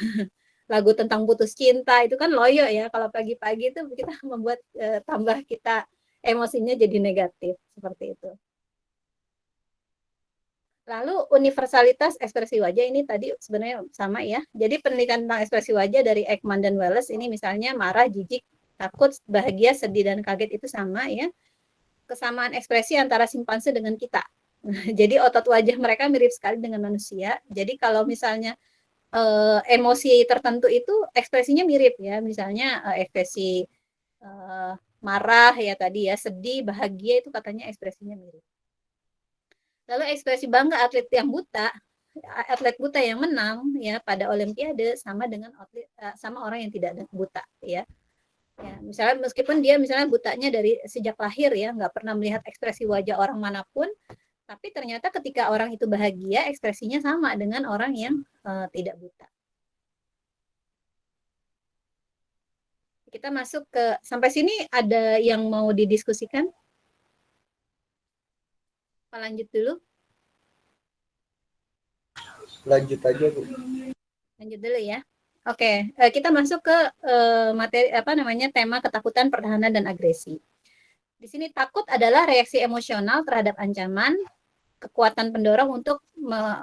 Lagu tentang putus cinta itu kan loyo ya. Kalau pagi-pagi itu kita membuat tambah kita emosinya jadi negatif, seperti itu. Lalu universalitas ekspresi wajah ini tadi sebenarnya sama ya. Jadi penelitian tentang ekspresi wajah dari Ekman dan Wallace ini misalnya marah, jijik, takut, bahagia, sedih, dan kaget itu sama ya. Kesamaan ekspresi antara simpanse dengan kita. Jadi otot wajah mereka mirip sekali dengan manusia. Jadi kalau misalnya emosi tertentu itu ekspresinya mirip ya. Misalnya ekspresi marah ya tadi ya, sedih, bahagia itu katanya ekspresinya mirip. Lalu ekspresi bangga atlet buta yang menang ya pada Olimpiade sama dengan sama orang yang tidak buta ya. Ya, misalnya meskipun dia misalnya butanya dari sejak lahir ya, nggak pernah melihat ekspresi wajah orang manapun, tapi ternyata ketika orang itu bahagia ekspresinya sama dengan orang yang tidak buta. Kita masuk ke sampai sini ada yang mau didiskusikan? Lanjut dulu. Lanjut aja, Bu. Lanjut dulu ya. Oke, kita masuk ke materi tema ketakutan, pertahanan, dan agresi. Di sini takut adalah reaksi emosional terhadap ancaman, kekuatan pendorong untuk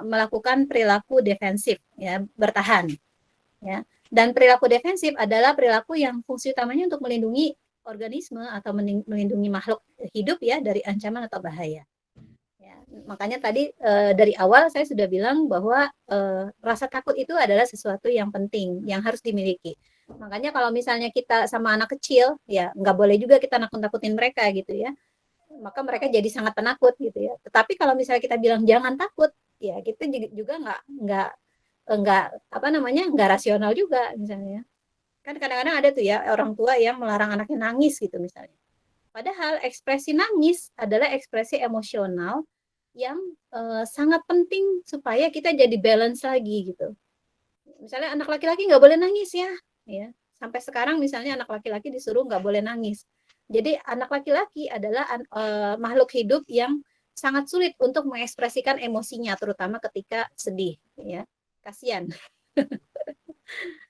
melakukan perilaku defensif ya, bertahan. Ya. Dan perilaku defensif adalah perilaku yang fungsi utamanya untuk melindungi organisme atau melindungi makhluk hidup ya dari ancaman atau bahaya. Ya, makanya tadi dari awal saya sudah bilang bahwa rasa takut itu adalah sesuatu yang penting, yang harus dimiliki. Makanya kalau misalnya kita sama anak kecil, ya nggak boleh juga kita nakut-nakutin mereka gitu ya. Maka mereka jadi sangat penakut gitu ya. Tetapi kalau misalnya kita bilang jangan takut, ya kita juga nggak rasional juga misalnya. Kan kadang-kadang ada tuh ya orang tua yang melarang anaknya nangis gitu misalnya. Padahal ekspresi nangis adalah ekspresi emosional yang sangat penting supaya kita jadi balance lagi gitu. Misalnya anak laki-laki nggak boleh nangis ya, Sampai sekarang misalnya anak laki-laki disuruh nggak boleh nangis. Jadi anak laki-laki adalah makhluk hidup yang sangat sulit untuk mengekspresikan emosinya, terutama ketika sedih. Ya, kasihan.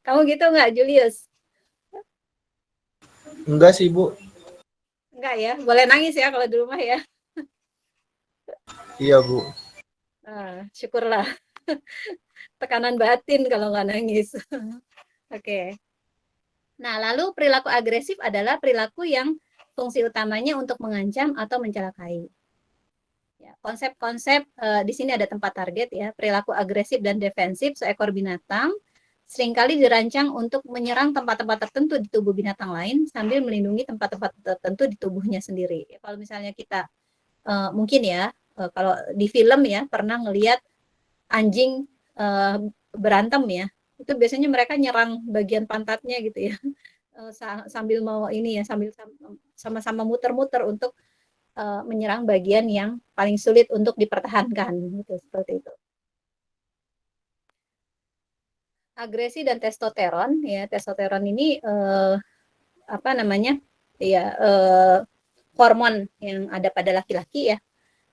Kamu gitu nggak, Julius? Enggak sih, Bu. Enggak ya, boleh nangis ya kalau di rumah ya. Iya, Bu. Syukurlah. Tekanan batin kalau nggak nangis. Oke. Nah, lalu perilaku agresif adalah perilaku yang fungsi utamanya untuk mengancam atau mencelakai. Ya, konsep-konsep di sini ada tempat target ya, perilaku agresif dan defensif seekor binatang seringkali dirancang untuk menyerang tempat-tempat tertentu di tubuh binatang lain sambil melindungi tempat-tempat tertentu di tubuhnya sendiri. Kalau misalnya kita mungkin ya, kalau di film ya pernah ngelihat anjing berantem ya, itu biasanya mereka nyerang bagian pantatnya gitu ya, sambil mau ini ya, sambil sama-sama muter-muter untuk menyerang bagian yang paling sulit untuk dipertahankan gitu, seperti itu. Agresi dan testosteron ya, testosteron ini apa namanya ya, hormon yang ada pada laki-laki ya.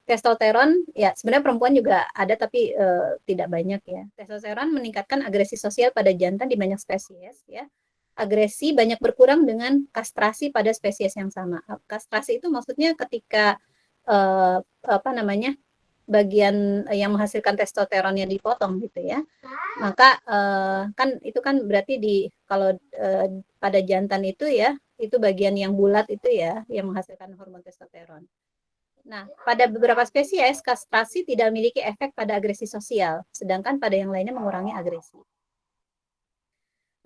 Testosteron ya sebenarnya perempuan juga ada tapi tidak banyak ya. Testosteron meningkatkan agresi sosial pada jantan di banyak spesies ya. Agresi banyak berkurang dengan kastrasi pada spesies yang sama. Kastrasi itu maksudnya ketika apa namanya bagian yang menghasilkan testosteronnya dipotong gitu ya. Maka kan itu kan berarti kalau pada jantan itu ya, itu bagian yang bulat itu ya yang menghasilkan hormon testosteron. Nah, pada beberapa spesies, kastrasi tidak memiliki efek pada agresi sosial, sedangkan pada yang lainnya mengurangi agresi.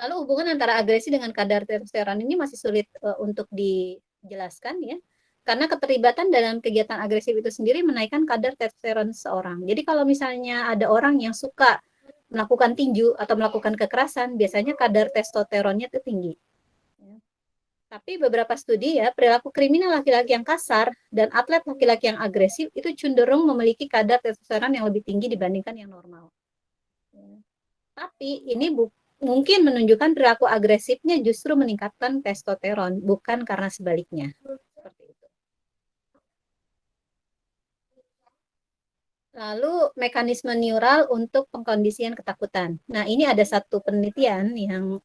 Lalu hubungan antara agresi dengan kadar testosteron ini masih sulit untuk dijelaskan ya, karena keterlibatan dalam kegiatan agresif itu sendiri menaikkan kadar testosteron seseorang. Jadi kalau misalnya ada orang yang suka melakukan tinju atau melakukan kekerasan, biasanya kadar testosteronnya itu tinggi. Tapi beberapa studi ya, perilaku kriminal laki-laki yang kasar dan atlet laki-laki yang agresif itu cenderung memiliki kadar testosteron yang lebih tinggi dibandingkan yang normal. Tapi ini mungkin menunjukkan perilaku agresifnya justru meningkatkan testosteron, bukan karena sebaliknya. Seperti itu. Lalu mekanisme neural untuk pengkondisian ketakutan. Nah, ini ada satu penelitian yang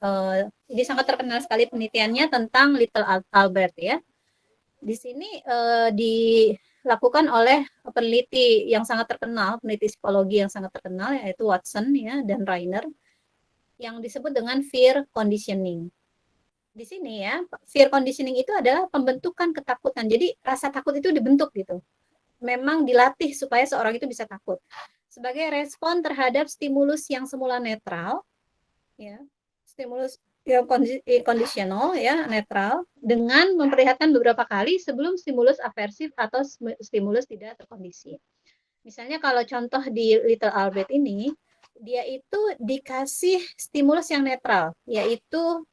ini sangat terkenal sekali penelitiannya tentang Little Albert ya. Di sini dilakukan oleh peneliti yang sangat terkenal, peneliti psikologi yang sangat terkenal yaitu Watson ya dan Rainer, yang disebut dengan fear conditioning. Di sini ya, fear conditioning itu adalah pembentukan ketakutan. Jadi rasa takut itu dibentuk gitu. Memang dilatih supaya seorang itu bisa takut sebagai respon terhadap stimulus yang semula netral ya, stimulus yang kondisional ya, netral, dengan memperlihatkan beberapa kali sebelum stimulus aversif atau stimulus tidak terkondisi. Misalnya kalau contoh di Little Albert ini, dia itu dikasih stimulus yang netral, yaitu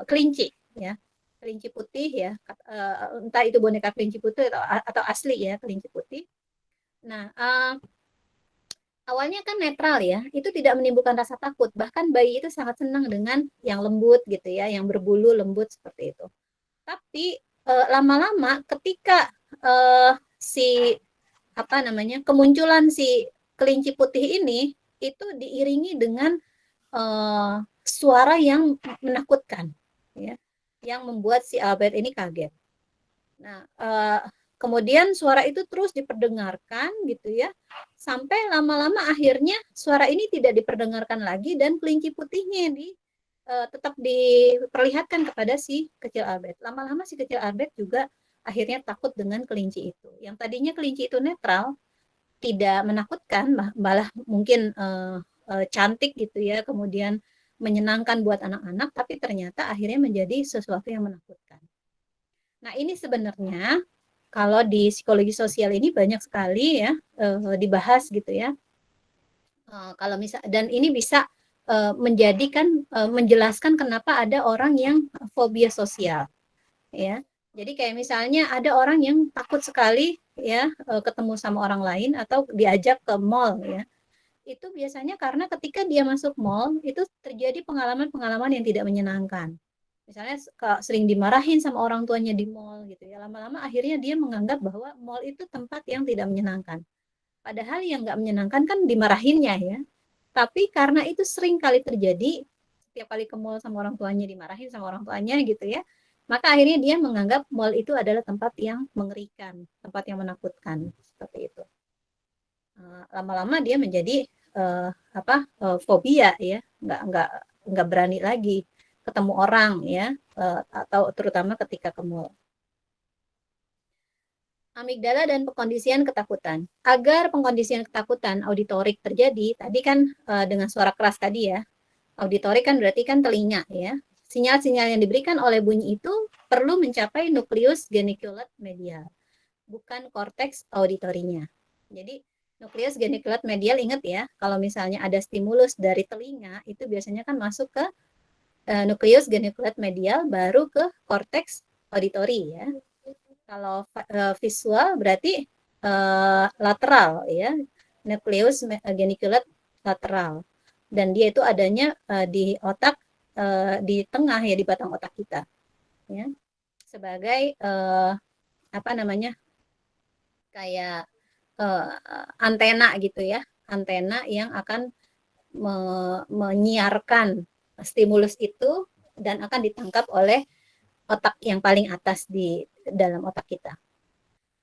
kelinci ya, kelinci putih ya, entah itu boneka kelinci putih atau asli ya kelinci putih. Nah, awalnya kan netral ya, itu tidak menimbulkan rasa takut, bahkan bayi itu sangat senang dengan yang lembut gitu ya, yang berbulu lembut seperti itu. Tapi lama-lama ketika si apa namanya kemunculan si kelinci putih ini itu diiringi dengan suara yang menakutkan ya, yang membuat si Albert ini kaget. Nah, kemudian suara itu terus diperdengarkan gitu ya, sampai lama-lama akhirnya suara ini tidak diperdengarkan lagi dan kelinci putihnya tetap diperlihatkan kepada si kecil Albert. Lama-lama si kecil Albert juga akhirnya takut dengan kelinci itu. Yang tadinya kelinci itu netral, tidak menakutkan, malah mungkin cantik gitu ya, kemudian menyenangkan buat anak-anak, tapi ternyata akhirnya menjadi sesuatu yang menakutkan. Nah, ini sebenarnya kalau di psikologi sosial ini banyak sekali ya dibahas gitu ya. Kalau misal, dan ini bisa menjelaskan kenapa ada orang yang fobia sosial ya. Jadi kayak misalnya ada orang yang takut sekali ya ketemu sama orang lain atau diajak ke mall ya. Itu biasanya karena ketika dia masuk mall itu terjadi pengalaman-pengalaman yang tidak menyenangkan. Misalnya sering dimarahin sama orang tuanya di mall gitu ya. Lama-lama akhirnya dia menganggap bahwa mall itu tempat yang tidak menyenangkan. Padahal yang nggak menyenangkan kan dimarahinnya ya. Tapi karena itu sering kali terjadi, setiap kali ke mall sama orang tuanya dimarahin sama orang tuanya gitu ya, maka akhirnya dia menganggap mall itu adalah tempat yang mengerikan, tempat yang menakutkan, seperti itu. Lama-lama dia menjadi fobia ya, nggak berani lagi ketemu orang ya, atau terutama ketika ke mall. Amigdala dan pengkondisian ketakutan. Agar pengkondisian ketakutan auditorik terjadi, tadi kan dengan suara keras tadi ya, auditorik kan berarti kan telinga ya. Sinyal-sinyal yang diberikan oleh bunyi itu perlu mencapai nukleus geniculate medial, bukan korteks auditorinya. Jadi nukleus geniculate medial, ingat ya, kalau misalnya ada stimulus dari telinga, itu biasanya kan masuk ke nukleus geniculate medial, baru ke korteks auditori ya. Kalau visual berarti lateral ya, nukleus geniculate lateral, dan dia itu adanya di otak, di tengah ya, di batang otak kita ya, sebagai kayak antena gitu ya, antena yang akan menyiarkan stimulus itu dan akan ditangkap oleh otak yang paling atas di dalam otak kita.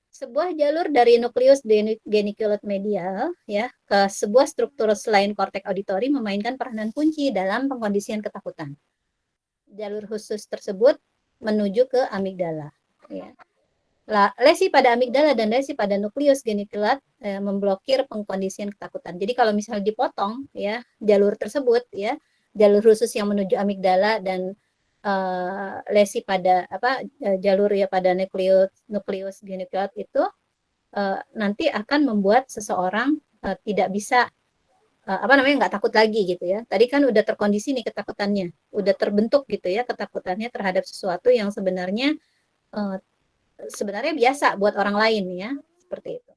Sebuah jalur dari nukleus geniculate medial ya ke sebuah struktur selain korteks auditori memainkan peranan kunci dalam pengkondisian ketakutan. Jalur khusus tersebut menuju ke amigdala ya. Lesi pada amigdala dan lesi pada nukleus geniculate memblokir pengkondisian ketakutan. Jadi kalau misalnya dipotong ya jalur tersebut ya, jalur khusus yang menuju amigdala dan lesi pada jalur ya pada nukleus geniculate itu nanti akan membuat seseorang tidak bisa nggak takut lagi gitu ya. Tadi kan udah terkondisi nih ketakutannya, udah terbentuk gitu ya ketakutannya terhadap sesuatu yang sebenarnya biasa buat orang lain ya, seperti itu.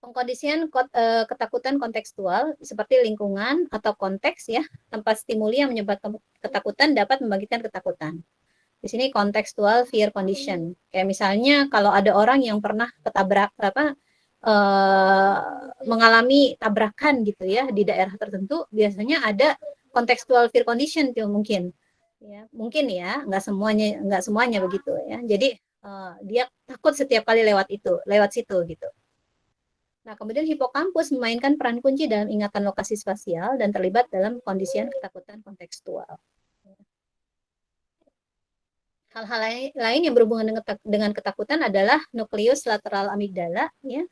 Pengkondisian ketakutan kontekstual seperti lingkungan atau konteks ya, tempat stimuli yang menyebabkan ketakutan dapat membangkitkan ketakutan. Di sini kontekstual fear condition. Kayak misalnya kalau ada orang yang pernah mengalami tabrakan gitu ya di daerah tertentu, biasanya ada kontekstual fear condition tuh mungkin. Ya, mungkin ya, nggak semuanya begitu ya. Jadi dia takut setiap kali lewat situ gitu. Nah, kemudian hipokampus memainkan peran kunci dalam ingatan lokasi spasial dan terlibat dalam kondisian ketakutan kontekstual. Hal-hal lain yang berhubungan dengan ketakutan adalah nukleus lateral amigdala ya.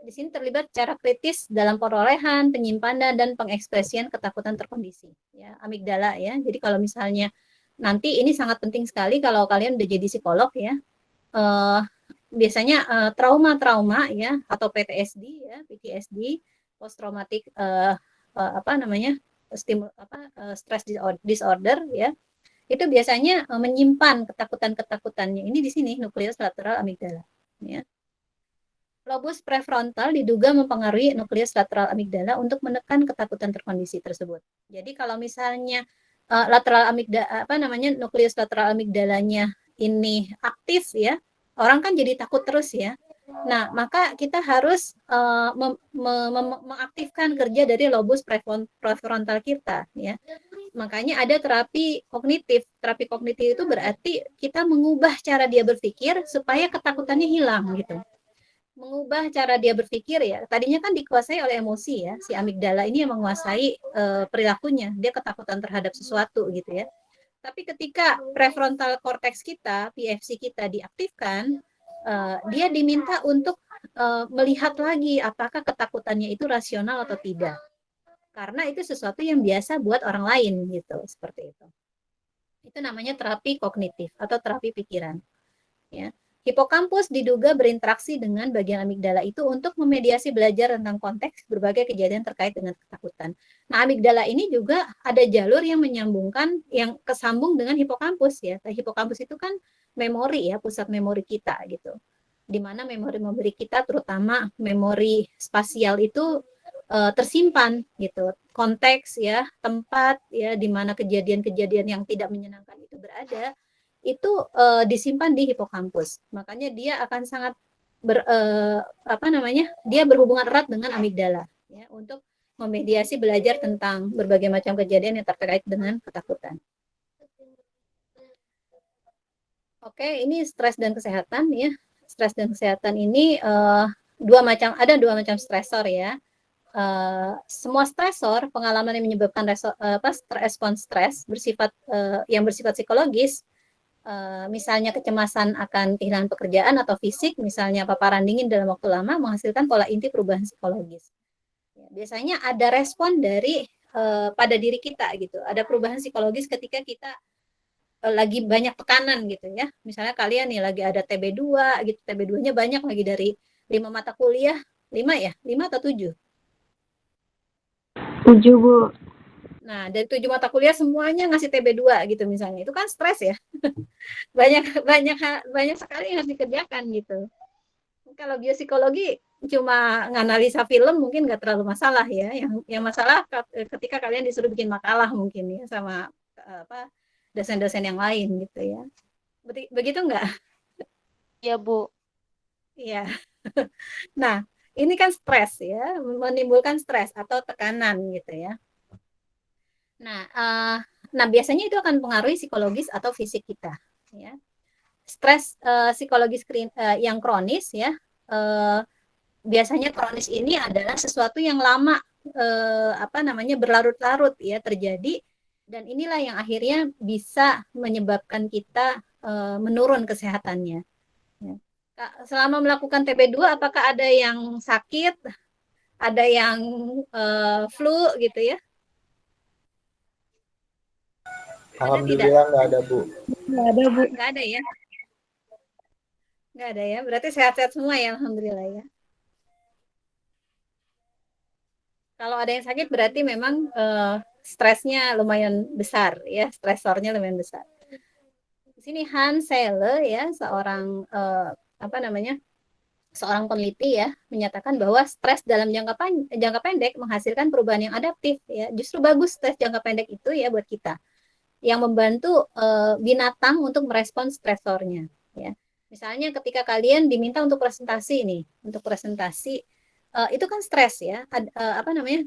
Di sini terlibat secara kritis dalam perolehan, penyimpanan dan pengekspresian ketakutan terkondisi ya, amigdala ya. Jadi kalau misalnya nanti ini sangat penting sekali kalau kalian udah jadi psikolog ya. Biasanya trauma-trauma ya atau PTSD ya, PTSD, post traumatic stress disorder ya. Itu biasanya menyimpan ketakutan-ketakutannya ini di sini nukleus lateral amigdala ya. Lobus prefrontal diduga mempengaruhi nukleus lateral amigdala untuk menekan ketakutan terkondisi tersebut. Jadi kalau misalnya lateral amigdala nukleus lateral amigdalanya ini aktif ya, orang kan jadi takut terus ya. Nah, maka kita harus mengaktifkan kerja dari lobus prefrontal kita ya. Makanya ada terapi kognitif. Terapi kognitif itu berarti kita mengubah cara dia berpikir supaya ketakutannya hilang gitu. Mengubah cara dia berpikir ya. Tadinya kan dikuasai oleh emosi ya. Si amigdala ini yang menguasai perilakunya. Dia ketakutan terhadap sesuatu gitu ya. Tapi ketika prefrontal cortex kita, PFC kita diaktifkan, dia diminta untuk melihat lagi apakah ketakutannya itu rasional atau tidak. Karena itu sesuatu yang biasa buat orang lain gitu, seperti itu. Itu namanya terapi kognitif atau terapi pikiran. Ya. Hipokampus diduga berinteraksi dengan bagian amigdala itu untuk memediasi belajar tentang konteks berbagai kejadian terkait dengan ketakutan. Nah, amigdala ini juga ada jalur yang menyambungkan, yang kesambung dengan hipokampus ya. Hipokampus itu kan memori ya, pusat memori kita gitu. Di mana memori-memori kita, terutama memori spasial itu tersimpan gitu, konteks ya, tempat ya di mana kejadian-kejadian yang tidak menyenangkan itu berada, itu disimpan di hipokampus. Makanya dia akan sangat dia berhubungan erat dengan amigdala ya, untuk memediasi belajar tentang berbagai macam kejadian yang terkait dengan ketakutan. Oke, ini stres dan kesehatan ya. Stres dan kesehatan ini ada dua macam stresor ya. Semua stresor, pengalaman yang menyebabkan respons stres yang bersifat psikologis, misalnya kecemasan akan kehilangan pekerjaan atau fisik, misalnya paparan dingin dalam waktu lama, menghasilkan pola inti perubahan psikologis. Ya, biasanya ada respon dari pada diri kita gitu. Ada perubahan psikologis ketika kita lagi banyak tekanan gitu ya. Misalnya kalian nih lagi ada TB2 gitu, TB2-nya banyak lagi dari 5 mata kuliah, 5 ya? 5 atau 7? 7, Bu. Nah, dari 7 mata kuliah semuanya ngasih TB2 gitu misalnya. Itu kan stres ya. banyak sekali yang harus dikerjakan gitu. Kalau biopsikologi cuma nganalisa film mungkin nggak terlalu masalah ya. Yang masalah ketika kalian disuruh bikin makalah mungkin ya sama dosen-dosen yang lain gitu ya. Begitu nggak? Iya, Bu. Iya. Nah, ini kan stres ya, menimbulkan stres atau tekanan gitu ya. Nah, biasanya itu akan mempengaruhi psikologis atau fisik kita ya. Stres psikologis yang kronis ya, biasanya kronis ini adalah sesuatu yang lama berlarut-larut ya terjadi, dan inilah yang akhirnya bisa menyebabkan kita menurun kesehatannya ya. Selama melakukan TB2 apakah ada yang sakit, ada yang flu gitu ya? Alhamdulillah nggak ada, Bu. Nggak ada, Bu. Nggak ada ya? Nggak ada ya, berarti sehat-sehat semua ya, alhamdulillah ya. Kalau ada yang sakit berarti memang stresnya lumayan besar ya, stresornya lumayan besar. Di sini Hans Selle ya, seorang seorang peneliti ya, menyatakan bahwa stres dalam jangka pendek menghasilkan perubahan yang adaptif ya. Justru bagus stres jangka pendek itu ya buat kita, yang membantu binatang untuk merespons stresornya ya. Misalnya ketika kalian diminta untuk presentasi itu kan stres ya,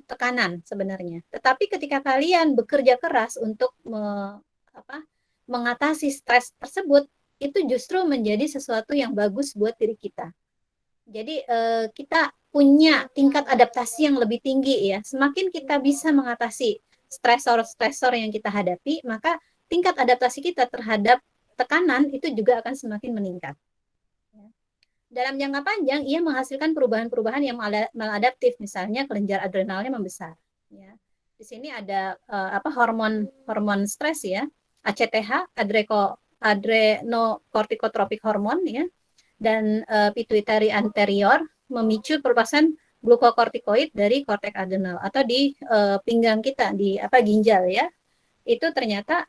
tekanan sebenarnya. Tetapi ketika kalian bekerja keras untuk mengatasi stres tersebut, itu justru menjadi sesuatu yang bagus buat diri kita. Jadi kita punya tingkat adaptasi yang lebih tinggi ya. Semakin kita bisa mengatasi stresor-stresor yang kita hadapi, maka tingkat adaptasi kita terhadap tekanan itu juga akan semakin meningkat. Dalam jangka panjang, ia menghasilkan perubahan-perubahan yang maladaptif, misalnya kelenjar adrenalnya membesar. Ya. Di sini ada hormon stres ya, ACTH, adrenokortikotropik hormon ya, dan pituitary anterior memicu pelepasan glukokortikoid dari korteks adrenal atau di pinggang kita, di ginjal ya. Itu ternyata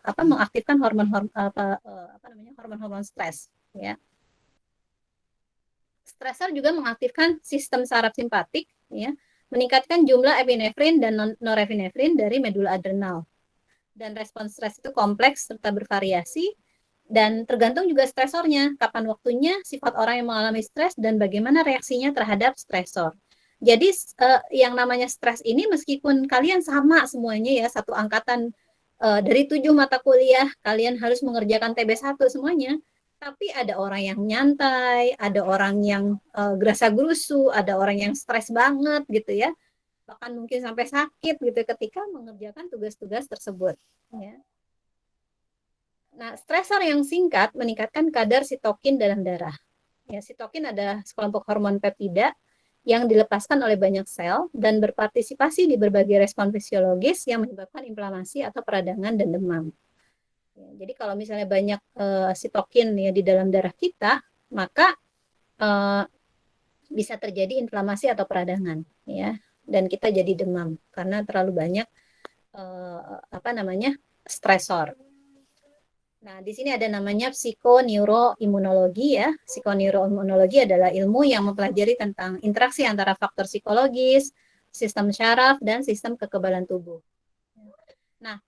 akan mengaktifkan hormon-hormon stres ya. Stresor juga mengaktifkan sistem saraf simpatik ya, meningkatkan jumlah epinefrin dan norepinefrin dari medula adrenal. Dan respons stres itu kompleks serta bervariasi dan tergantung juga stresornya, kapan waktunya, sifat orang yang mengalami stres, dan bagaimana reaksinya terhadap stresor. Jadi yang namanya stres ini meskipun kalian sama semuanya ya, satu angkatan dari 7 mata kuliah, kalian harus mengerjakan TB1 semuanya, tapi ada orang yang nyantai, ada orang yang gerasa-gerusu, ada orang yang stres banget gitu ya, bahkan mungkin sampai sakit gitu ketika mengerjakan tugas-tugas tersebut ya. Nah, stresor yang singkat meningkatkan kadar sitokin dalam darah. Ya, sitokin adalah sekelompok hormon peptida yang dilepaskan oleh banyak sel dan berpartisipasi di berbagai respon fisiologis yang menyebabkan inflamasi atau peradangan dan demam. Ya, jadi kalau misalnya banyak sitokin ya di dalam darah kita, maka bisa terjadi inflamasi atau peradangan ya, dan kita jadi demam karena terlalu banyak stresor. Nah, di sini ada namanya psikoneuroimunologi ya. Psikoneuroimunologi adalah ilmu yang mempelajari tentang interaksi antara faktor psikologis, sistem syaraf, dan sistem kekebalan tubuh. Nah,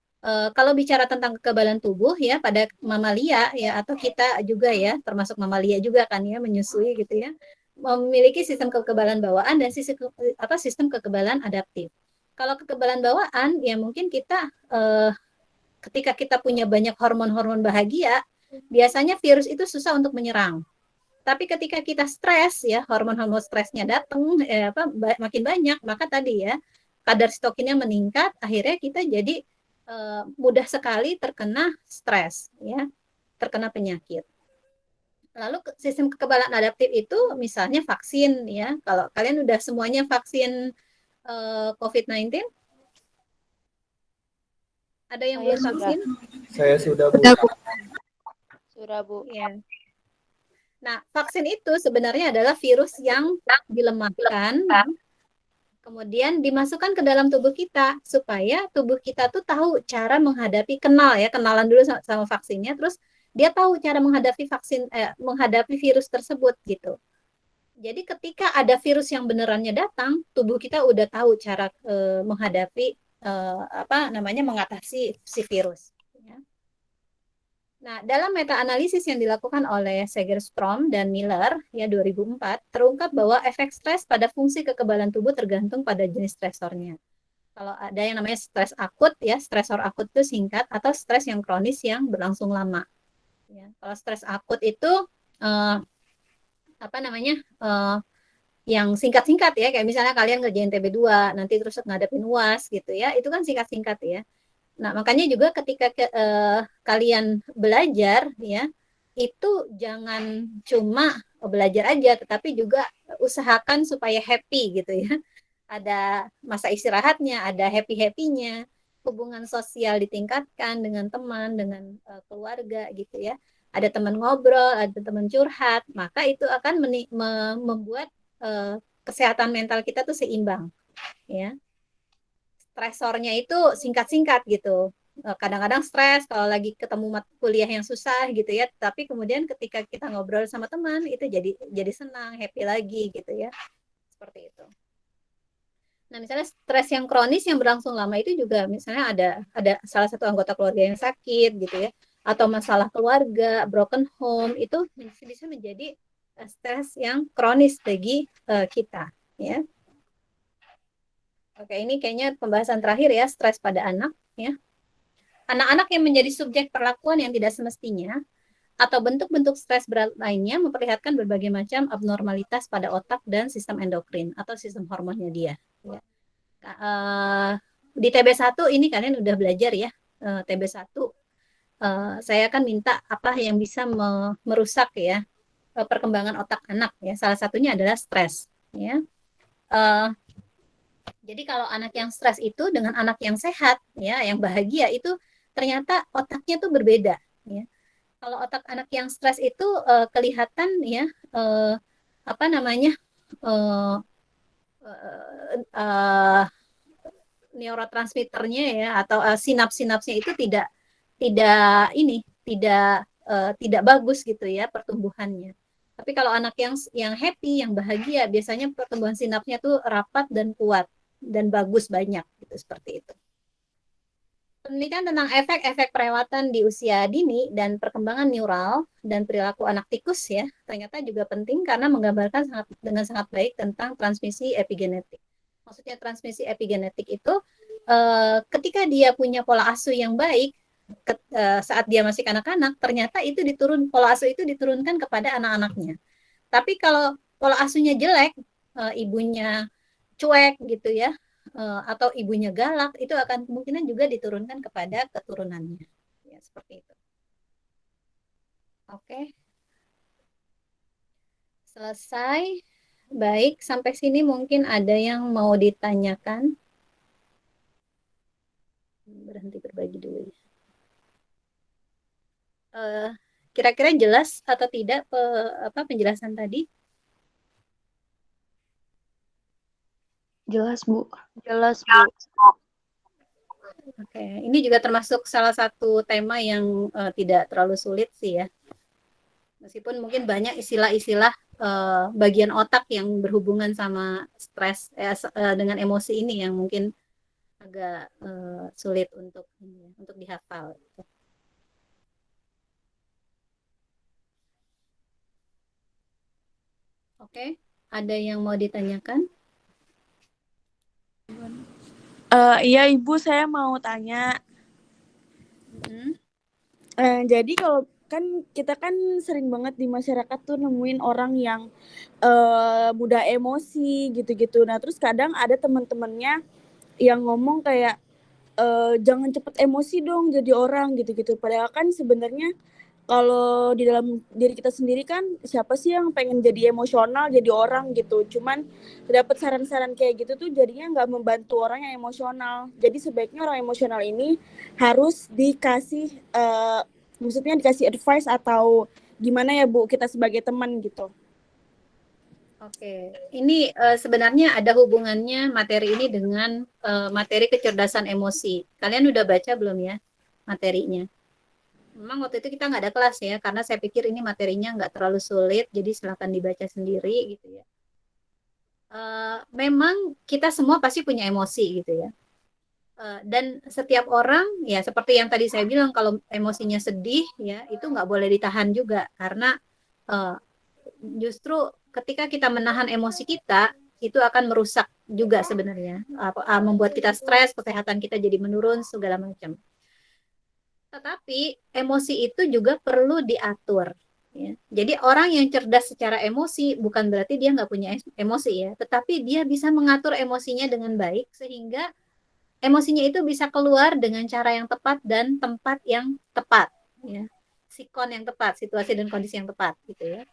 kalau bicara tentang kekebalan tubuh ya pada mamalia ya atau kita juga ya, termasuk mamalia juga kan ya menyusui gitu ya, memiliki sistem kekebalan bawaan dan sistem kekebalan adaptif. Kalau kekebalan bawaan ya mungkin kita ketika kita punya banyak hormon-hormon bahagia, biasanya virus itu susah untuk menyerang. Tapi ketika kita stres ya, hormon-hormon stresnya datang makin banyak, maka tadi ya kadar stokinnya meningkat, akhirnya kita jadi mudah sekali terkena stres ya, terkena penyakit. Lalu sistem kekebalan adaptif itu misalnya vaksin ya. Kalau kalian udah semuanya vaksin COVID-19, ada yang Saya belum sudah. vaksin? Saya sudah, Bu. Sudah, Bu. Ya. Nah, vaksin itu sebenarnya adalah virus yang dilemahkan, kemudian dimasukkan ke dalam tubuh kita supaya tubuh kita tuh tahu cara menghadapi kenalan dulu sama vaksinnya, terus dia tahu cara menghadapi virus tersebut gitu. Jadi ketika ada virus yang benerannya datang, tubuh kita udah tahu cara menghadapi mengatasi si virus. Ya. Nah, dalam meta-analisis yang dilakukan oleh Segerstrom dan Miller ya 2004, terungkap bahwa efek stres pada fungsi kekebalan tubuh tergantung pada jenis stresornya. Kalau ada yang namanya stres akut ya, stresor akut itu singkat, atau stres yang kronis yang berlangsung lama. Ya, kalau stres akut itu eh, yang singkat-singkat ya, kayak misalnya kalian ngerjain TB2, nanti terus ngadepin UAS gitu ya, itu kan singkat-singkat ya. Nah, makanya juga ketika kalian belajar ya, itu jangan cuma belajar aja, tetapi juga usahakan supaya happy gitu ya. Ada masa istirahatnya, ada happy-happynya, hubungan sosial ditingkatkan dengan teman, dengan keluarga gitu ya. Ada teman ngobrol, ada teman curhat, maka itu akan membuat kesehatan mental kita tuh seimbang ya. Stresornya itu singkat-singkat gitu. Kadang-kadang stres kalau lagi ketemu kuliah yang susah gitu ya, tapi kemudian ketika kita ngobrol sama teman itu jadi senang, happy lagi gitu ya. Seperti itu. Nah, misalnya stres yang kronis yang berlangsung lama itu juga misalnya ada salah satu anggota keluarga yang sakit gitu ya, atau masalah keluarga, broken home itu bisa menjadi stres yang kronis bagi kita ya. Oke, ini kayaknya pembahasan terakhir ya, stres pada anak ya. Anak-anak yang menjadi subjek perlakuan yang tidak semestinya atau bentuk-bentuk stres berat lainnya memperlihatkan berbagai macam abnormalitas pada otak dan sistem endokrin atau sistem hormonnya dia. Ya. Di TB1 ini kalian udah belajar ya, TB1. Saya akan minta apa yang bisa merusak ya perkembangan otak anak ya. Salah satunya adalah stres. Ya. Jadi kalau anak yang stres itu dengan anak yang sehat, ya, yang bahagia itu ternyata otaknya tuh berbeda. Ya. Kalau otak anak yang stres itu kelihatan ya apa namanya uh, uh, neurotransmitternya ya atau sinaps-sinapsnya itu tidak bagus gitu ya pertumbuhannya. Tapi kalau anak yang happy, yang bahagia, biasanya pertumbuhan sinapsnya tuh rapat dan kuat dan bagus banyak gitu seperti itu. Penelitian tentang efek-efek perawatan di usia dini dan perkembangan neural dan perilaku anak tikus ya ternyata juga penting karena menggambarkan dengan sangat baik tentang transmisi epigenetik. Maksudnya transmisi epigenetik itu ketika dia punya pola asuh yang baik saat dia masih kanak-kanak ternyata itu pola asuh itu diturunkan kepada anak-anaknya. Tapi kalau pola asuhnya jelek, ibunya cuek gitu ya, atau ibunya galak, itu akan kemungkinan juga diturunkan kepada keturunannya. Ya, seperti itu. Oke. Selesai. Baik, sampai sini mungkin ada yang mau ditanyakan. Berhenti berbagi dulu ya. Kira-kira jelas atau tidak penjelasan tadi? Jelas, Bu. Jelas, Bu. Oke, ini juga termasuk salah satu tema yang tidak terlalu sulit sih ya. Meskipun mungkin banyak istilah-istilah bagian otak yang berhubungan sama stres dengan emosi ini yang mungkin agak sulit untuk dihafal. Oke, ada yang mau ditanyakan? Iya Ibu, saya mau tanya. Jadi kalau kan kita kan sering banget di masyarakat tuh nemuin orang yang mudah emosi gitu-gitu. Nah terus kadang ada teman-temannya yang ngomong kayak jangan cepet emosi dong jadi orang gitu-gitu. Padahal kan sebenarnya kalau di dalam diri kita sendiri kan siapa sih yang pengen jadi emosional jadi orang gitu. Cuman dapat saran-saran kayak gitu tuh jadinya nggak membantu orang yang emosional. Jadi sebaiknya orang emosional ini harus dikasih maksudnya dikasih advice atau gimana ya Bu kita sebagai teman gitu. Oke, ini sebenarnya ada hubungannya materi ini dengan materi kecerdasan emosi. Kalian udah baca belum ya materinya? Memang waktu itu kita nggak ada kelas ya, karena saya pikir ini materinya nggak terlalu sulit, jadi silahkan dibaca sendiri gitu ya. Memang kita semua pasti punya emosi gitu ya. Dan setiap orang ya seperti yang tadi saya bilang, kalau emosinya sedih ya itu nggak boleh ditahan juga, karena justru ketika kita menahan emosi kita itu akan merusak juga sebenarnya, membuat kita stres, kesehatan kita jadi menurun segala macam. Tetapi emosi itu juga perlu diatur. Ya. Jadi orang yang cerdas secara emosi bukan berarti dia nggak punya emosi ya, tetapi dia bisa mengatur emosinya dengan baik sehingga emosinya itu bisa keluar dengan cara yang tepat dan tempat yang tepat. Ya. Sikon yang tepat, situasi dan kondisi yang tepat, gitu ya.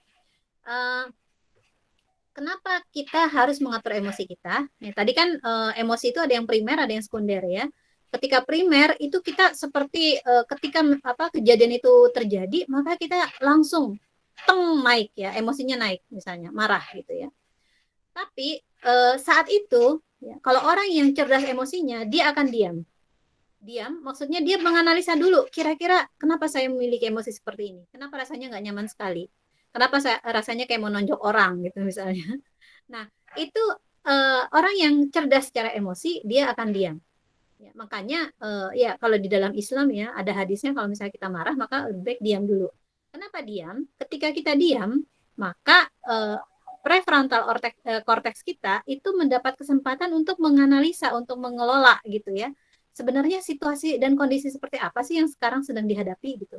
Kenapa kita harus mengatur emosi kita? Ya, tadi kan emosi itu ada yang primer, ada yang sekunder ya. Ketika primer itu kita seperti ketika kejadian itu terjadi, maka kita langsung naik ya, emosinya naik misalnya, marah gitu ya. Tapi saat itu ya, kalau orang yang cerdas emosinya, dia akan diam. Diam, maksudnya dia menganalisa dulu, kira-kira kenapa saya memiliki emosi seperti ini? Kenapa rasanya nggak nyaman sekali? Kenapa rasanya kayak mau nonjok orang gitu misalnya. Nah, itu orang yang cerdas secara emosi, dia akan diam. Ya, makanya ya kalau di dalam Islam ya ada hadisnya kalau misalnya kita marah maka lebih baik diam dulu. Kenapa diam? Ketika kita diam, maka prefrontal cortex kita itu mendapat kesempatan untuk menganalisa, untuk mengelola gitu ya. Sebenarnya situasi dan kondisi seperti apa sih yang sekarang sedang dihadapi gitu.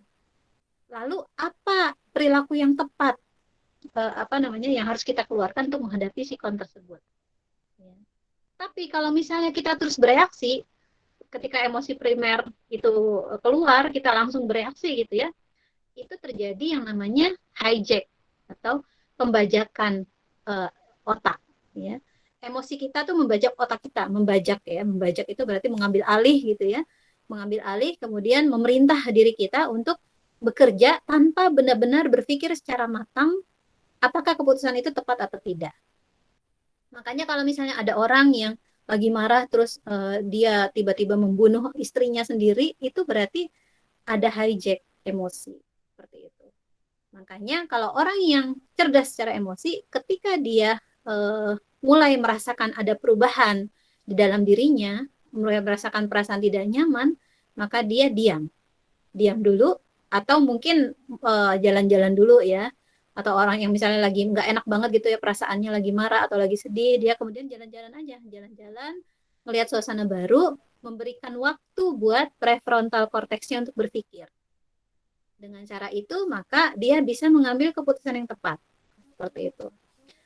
Lalu apa perilaku yang tepat yang harus kita keluarkan untuk menghadapi sikon tersebut. Ya. Tapi kalau misalnya kita terus bereaksi, ketika emosi primer itu keluar, kita langsung bereaksi gitu ya, itu terjadi yang namanya hijack atau pembajakan otak. Ya. Emosi kita tuh membajak otak kita, membajak ya, membajak itu berarti mengambil alih gitu ya, mengambil alih kemudian memerintah diri kita untuk bekerja tanpa benar-benar berpikir secara matang apakah keputusan itu tepat atau tidak. Makanya kalau misalnya ada orang yang lagi marah terus dia tiba-tiba membunuh istrinya sendiri, itu berarti ada hijack emosi seperti itu. Makanya kalau orang yang cerdas secara emosi, ketika dia mulai merasakan ada perubahan di dalam dirinya, mulai merasakan perasaan tidak nyaman, maka dia diam dulu, atau mungkin jalan-jalan dulu ya, atau orang yang misalnya lagi nggak enak banget gitu ya perasaannya, lagi marah atau lagi sedih, dia kemudian jalan-jalan aja, jalan-jalan, melihat suasana baru, memberikan waktu buat prefrontal cortexnya untuk berpikir. Dengan cara itu maka dia bisa mengambil keputusan yang tepat seperti itu.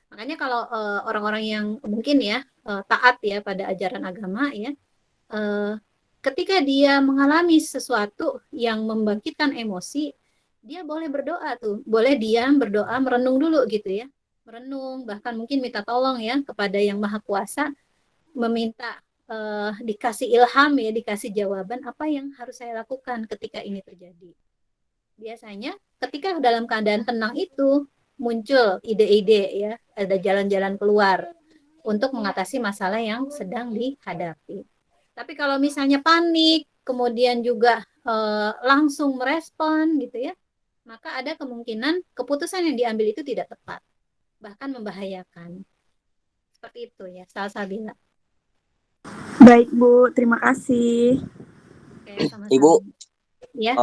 Makanya kalau orang-orang yang mungkin ya taat ya pada ajaran agama ya, ketika dia mengalami sesuatu yang membangkitkan emosi, dia boleh berdoa tuh, boleh diam, berdoa, merenung dulu gitu ya. Merenung, bahkan mungkin minta tolong ya kepada Yang Maha Kuasa, meminta dikasih ilham ya, dikasih jawaban apa yang harus saya lakukan ketika ini terjadi. Biasanya ketika dalam keadaan tenang itu muncul ide-ide ya, ada jalan-jalan keluar untuk mengatasi masalah yang sedang dihadapi. Tapi kalau misalnya panik, kemudian juga langsung merespon gitu ya, maka ada kemungkinan keputusan yang diambil itu tidak tepat, bahkan membahayakan. Seperti itu ya, Salsabila. Baik Bu, terima kasih. Oke, Ibu, sama-sama. Ya,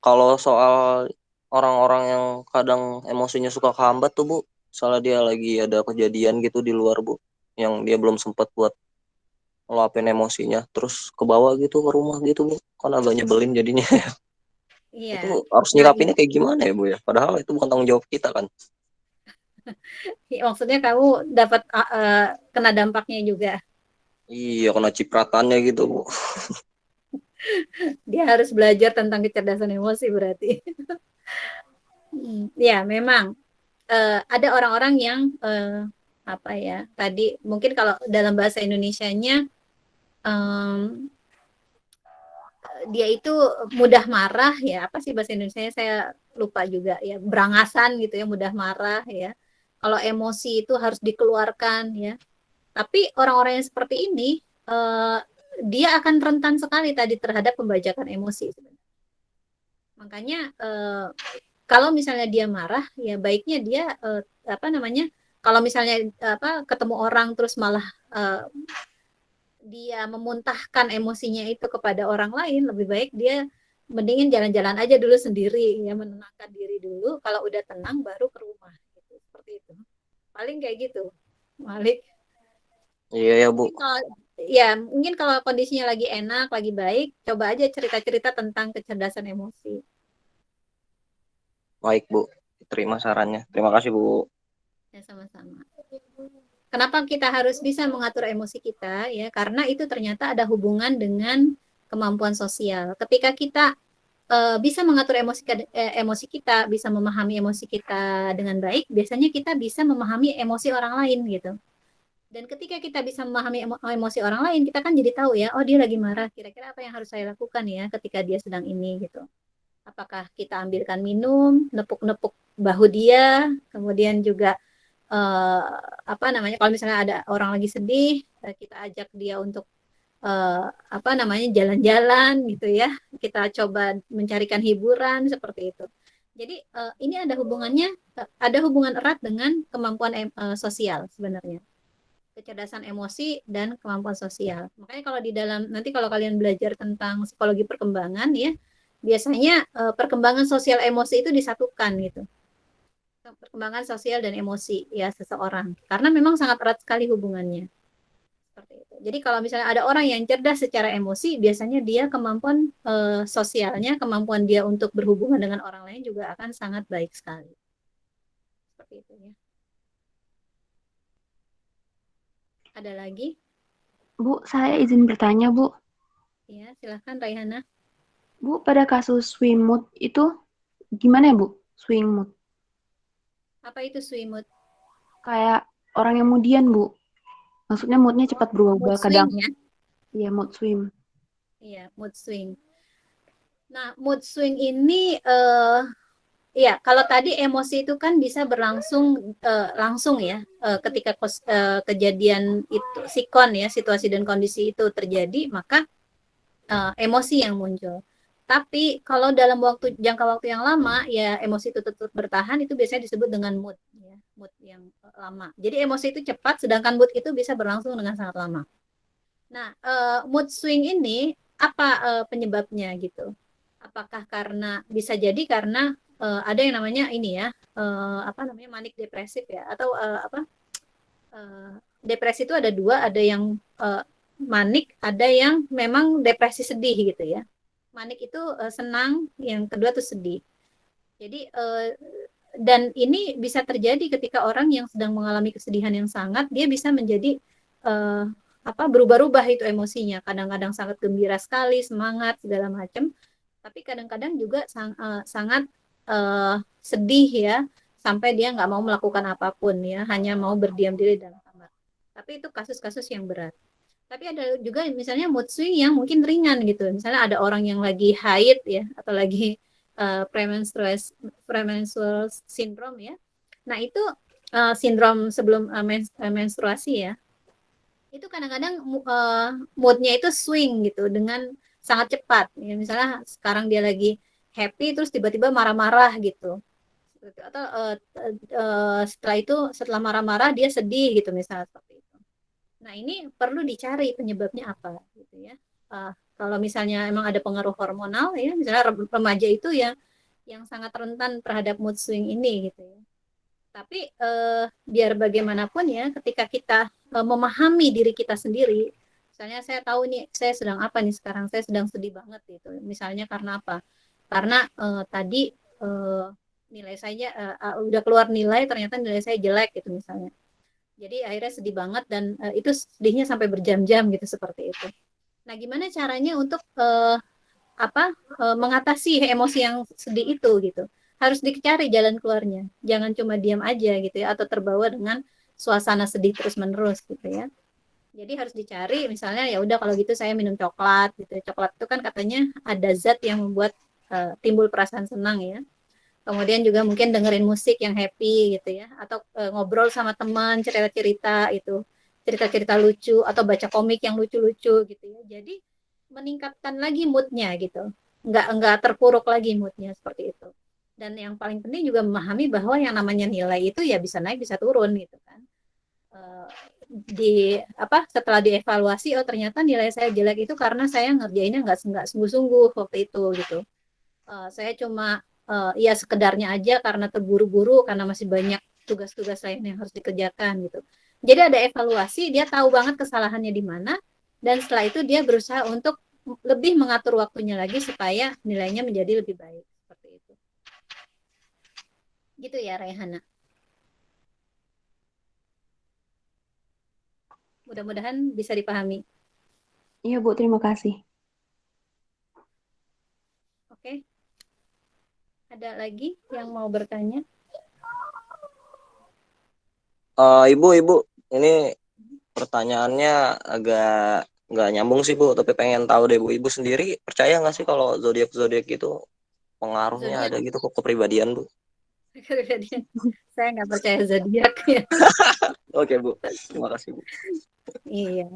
kalau soal orang-orang yang kadang emosinya suka kehambat tuh Bu, soalnya dia lagi ada kejadian gitu di luar Bu, yang dia belum sempat buat ngeluapin emosinya, terus ke bawah gitu ke rumah gitu Bu, kan agak nyebelin jadinya. Itu iya. harus Nah, nyikapinnya kayak gimana ya Bu ya? Padahal itu bukan tanggung jawab kita kan. maksudnya kamu dapat kena dampaknya juga. Iya, kena cipratannya gitu Bu. Dia harus belajar tentang kecerdasan emosi berarti. Ya, memang ada orang-orang yang apa ya? Tadi mungkin kalau dalam bahasa Indonesianya em, dia itu mudah marah ya. Apa sih bahasa Indonesianya? Saya lupa juga ya. Berangasan gitu ya, mudah marah ya. Kalau emosi itu harus dikeluarkan ya. Tapi orang-orang yang seperti ini eh, dia akan rentan sekali tadi terhadap pembajakan emosi sebenarnya. Makanya kalau misalnya dia marah, ya baiknya dia apa namanya? Kalau misalnya apa ketemu orang terus malah dia memuntahkan emosinya itu kepada orang lain, lebih baik dia mendingin jalan-jalan aja dulu sendiri, ya menenangkan diri dulu. Kalau udah tenang baru ke rumah, gitu. Seperti itu. Paling kayak gitu, Malik. Iya ya Bu. Mungkin kalau ya mungkin kalau kondisinya lagi enak, lagi baik, coba aja cerita-cerita tentang kecerdasan emosi. Baik Bu. Terima sarannya. Terima kasih Bu. Ya sama-sama. Kenapa kita harus bisa mengatur emosi kita ya? Karena itu ternyata ada hubungan dengan kemampuan sosial. Ketika kita bisa mengatur emosi kita, bisa memahami emosi kita dengan baik, biasanya kita bisa memahami emosi orang lain gitu. Dan ketika kita bisa memahami emosi orang lain, kita kan jadi tahu ya, oh dia lagi marah, kira-kira apa yang harus saya lakukan ya ketika dia sedang ini gitu. Apakah kita ambilkan minum, nepuk-nepuk bahu dia, kemudian juga eh, apa namanya kalau misalnya ada orang lagi sedih, kita ajak dia untuk apa namanya jalan-jalan gitu ya. Kita coba mencarikan hiburan seperti itu. Jadi ini ada hubungan erat dengan kemampuan sosial sebenarnya. Kecerdasan emosi dan kemampuan sosial. Makanya kalau di dalam nanti kalau kalian belajar tentang psikologi perkembangan ya, biasanya perkembangan sosial emosi itu disatukan gitu. Perkembangan sosial dan emosi ya seseorang. Karena memang sangat erat sekali hubungannya. Seperti itu. Jadi kalau misalnya ada orang yang cerdas secara emosi, biasanya dia kemampuan sosialnya, kemampuan dia untuk berhubungan dengan orang lain juga akan sangat baik sekali. Seperti itu ya. Ada lagi? Bu, saya izin bertanya, Bu. Ya, silahkan Raihana. Bu, pada kasus swing mood itu gimana ya, Bu? Swing mood. Apa itu swimut? Kayak orang yang kemudian, Bu. Maksudnya moodnya cepat Mood berubah swing kadang. ya? Iya, mood swing. Iya, mood swing. Nah, mood swing ini ya, kalau tadi emosi itu kan bisa berlangsung langsung ya ketika kejadian itu sikon ya, situasi dan kondisi itu terjadi, maka emosi yang muncul. Tapi kalau dalam jangka waktu yang lama ya emosi itu tetap bertahan itu biasanya disebut dengan mood ya, mood yang lama. Jadi emosi itu cepat sedangkan mood itu bisa berlangsung dengan sangat lama. Nah, mood swing ini apa penyebabnya gitu? Apakah karena bisa jadi karena ada yang namanya ini ya apa namanya manik depresif ya atau apa depresi itu ada dua, ada yang manik, ada yang memang depresi sedih gitu ya. Manik itu senang, yang kedua tuh sedih. Jadi dan ini bisa terjadi ketika orang yang sedang mengalami kesedihan yang sangat, dia bisa menjadi uh, apa berubah-ubah itu emosinya. Kadang-kadang sangat gembira sekali, semangat segala macam. Tapi kadang-kadang juga sangat sedih ya, sampai dia nggak mau melakukan apapun ya, hanya mau berdiam diri dalam kamar. Tapi itu kasus-kasus yang berat. Tapi ada juga misalnya mood swing yang mungkin ringan gitu. Misalnya ada orang yang lagi haid ya atau lagi premenstrual syndrome ya. Nah, itu sindrom sebelum menstruasi ya. itu kadang-kadang moodnya itu swing gitu dengan sangat cepat. Ya, misalnya sekarang dia lagi happy terus tiba-tiba marah-marah gitu. Atau setelah marah-marah dia sedih gitu misalnya seperti itu. Nah, ini perlu dicari penyebabnya apa gitu ya. Kalau misalnya emang ada pengaruh hormonal ya, misalnya remaja itu ya yang sangat rentan terhadap mood swing ini gitu ya. Tapi biar bagaimanapun ya, ketika kita memahami diri kita sendiri, misalnya saya tahu nih, saya sedang apa nih sekarang, saya sedang sedih banget gitu. Misalnya karena apa? Karena tadi nilai saya udah keluar nilai, ternyata nilai saya jelek gitu misalnya. Jadi akhirnya sedih banget dan itu sedihnya sampai berjam-jam gitu seperti itu. Nah, gimana caranya untuk mengatasi emosi yang sedih itu gitu? Harus dicari jalan keluarnya. Jangan cuma diam aja gitu ya atau terbawa dengan suasana sedih terus-menerus gitu ya. Jadi harus dicari misalnya ya udah kalau gitu saya minum coklat gitu. Coklat itu kan katanya ada zat yang membuat timbul perasaan senang ya. Kemudian juga mungkin dengerin musik yang happy gitu ya atau ngobrol sama teman cerita-cerita itu cerita-cerita lucu atau baca komik yang lucu-lucu gitu ya jadi meningkatkan lagi moodnya gitu nggak terpuruk lagi moodnya seperti itu dan yang paling penting juga memahami bahwa yang namanya nilai itu ya bisa naik bisa turun gitu kan Eh, setelah dievaluasi oh ternyata nilai saya jelek itu karena saya ngerjainnya nggak sungguh-sungguh waktu itu gitu saya cuma ya sekedarnya aja karena terburu-buru karena masih banyak tugas-tugas lain yang harus dikerjakan gitu. Jadi ada evaluasi, dia tahu banget kesalahannya di mana dan setelah itu dia berusaha untuk lebih mengatur waktunya lagi supaya nilainya menjadi lebih baik seperti itu. Gitu ya Raihana. Mudah-mudahan bisa dipahami. Iya, Bu, terima kasih. Oke. Ada lagi yang mau bertanya? Ibu, ini pertanyaannya agak nggak nyambung sih Bu, tapi pengen tahu deh Bu, Ibu sendiri percaya nggak sih kalau zodiak itu pengaruhnya Zodiak. ada gitu ke kepribadian Bu? Saya nggak percaya zodiak ya. Oke Bu, terima kasih Bu. Iya.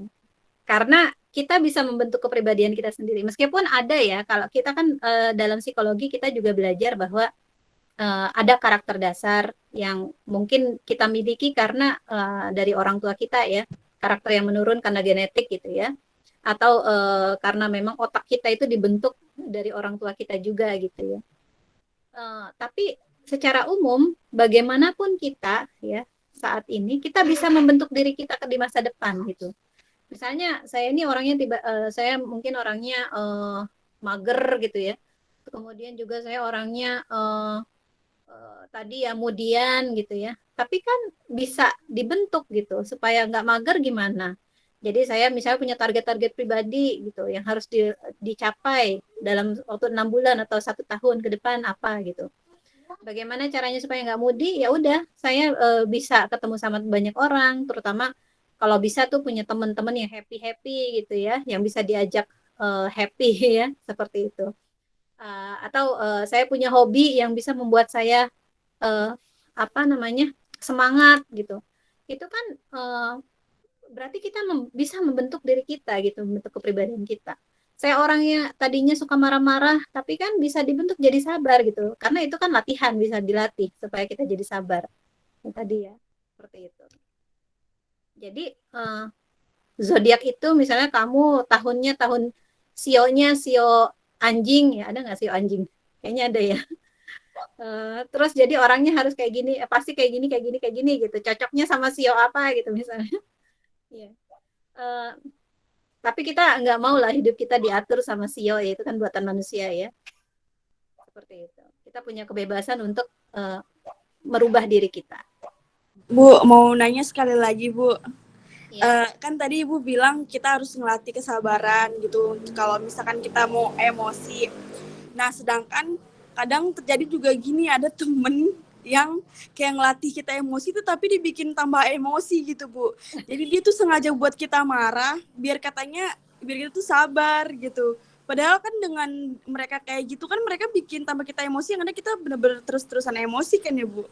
Karena kita bisa membentuk kepribadian kita sendiri. Meskipun ada ya, kalau kita kan dalam psikologi kita juga belajar bahwa ada karakter dasar yang mungkin kita miliki karena dari orang tua kita ya, karakter yang menurun karena genetik gitu ya, atau karena memang otak kita itu dibentuk dari orang tua kita juga gitu ya. Tapi secara umum, bagaimanapun kita ya saat ini kita bisa membentuk diri kita di masa depan gitu. Misalnya saya ini orangnya saya mungkin orangnya mager gitu ya. Kemudian juga saya orangnya tadi ya kemudian gitu ya. Tapi kan bisa dibentuk gitu supaya nggak mager gimana. Jadi saya misalnya punya target-target pribadi gitu yang harus dicapai dalam waktu 6 bulan atau 1 tahun ke depan apa gitu. Bagaimana caranya supaya nggak moody? Ya udah, saya bisa ketemu sama banyak orang, terutama kalau bisa tuh punya teman-teman yang happy-happy gitu ya, yang bisa diajak happy ya, seperti itu. Atau saya punya hobi yang bisa membuat saya uh, semangat gitu. Itu kan berarti kita bisa membentuk diri kita gitu, membentuk kepribadian kita. Saya orangnya tadinya suka marah-marah, tapi kan bisa dibentuk jadi sabar gitu. Karena itu kan latihan, bisa dilatih supaya kita jadi sabar. Yang tadi ya, seperti itu. Jadi zodiak itu misalnya kamu tahunnya tahun sionya sio anjing ya, ada nggak sio anjing? Kayaknya ada ya. Terus jadi orangnya harus kayak gini, pasti kayak gini, kayak gini, kayak gini gitu. Cocoknya sama sio apa gitu misalnya. Iya. Tapi kita nggak mau lah hidup kita diatur sama sio ya, itu kan buatan manusia ya. Seperti itu. Kita punya kebebasan untuk merubah diri kita. Bu, mau nanya sekali lagi, Bu. Ya. Kan tadi Ibu bilang kita harus ngelatih kesabaran gitu kalau misalkan kita mau emosi. Nah, sedangkan kadang terjadi juga gini, ada temen yang kayak ngelatih kita emosi itu tapi dibikin tambah emosi gitu, Bu. Jadi dia tuh sengaja buat kita marah biar kita tuh sabar gitu. Padahal kan dengan mereka kayak gitu kan mereka bikin tambah kita emosi yang ada kita bener-bener terus-terusan emosi kan ya, Bu.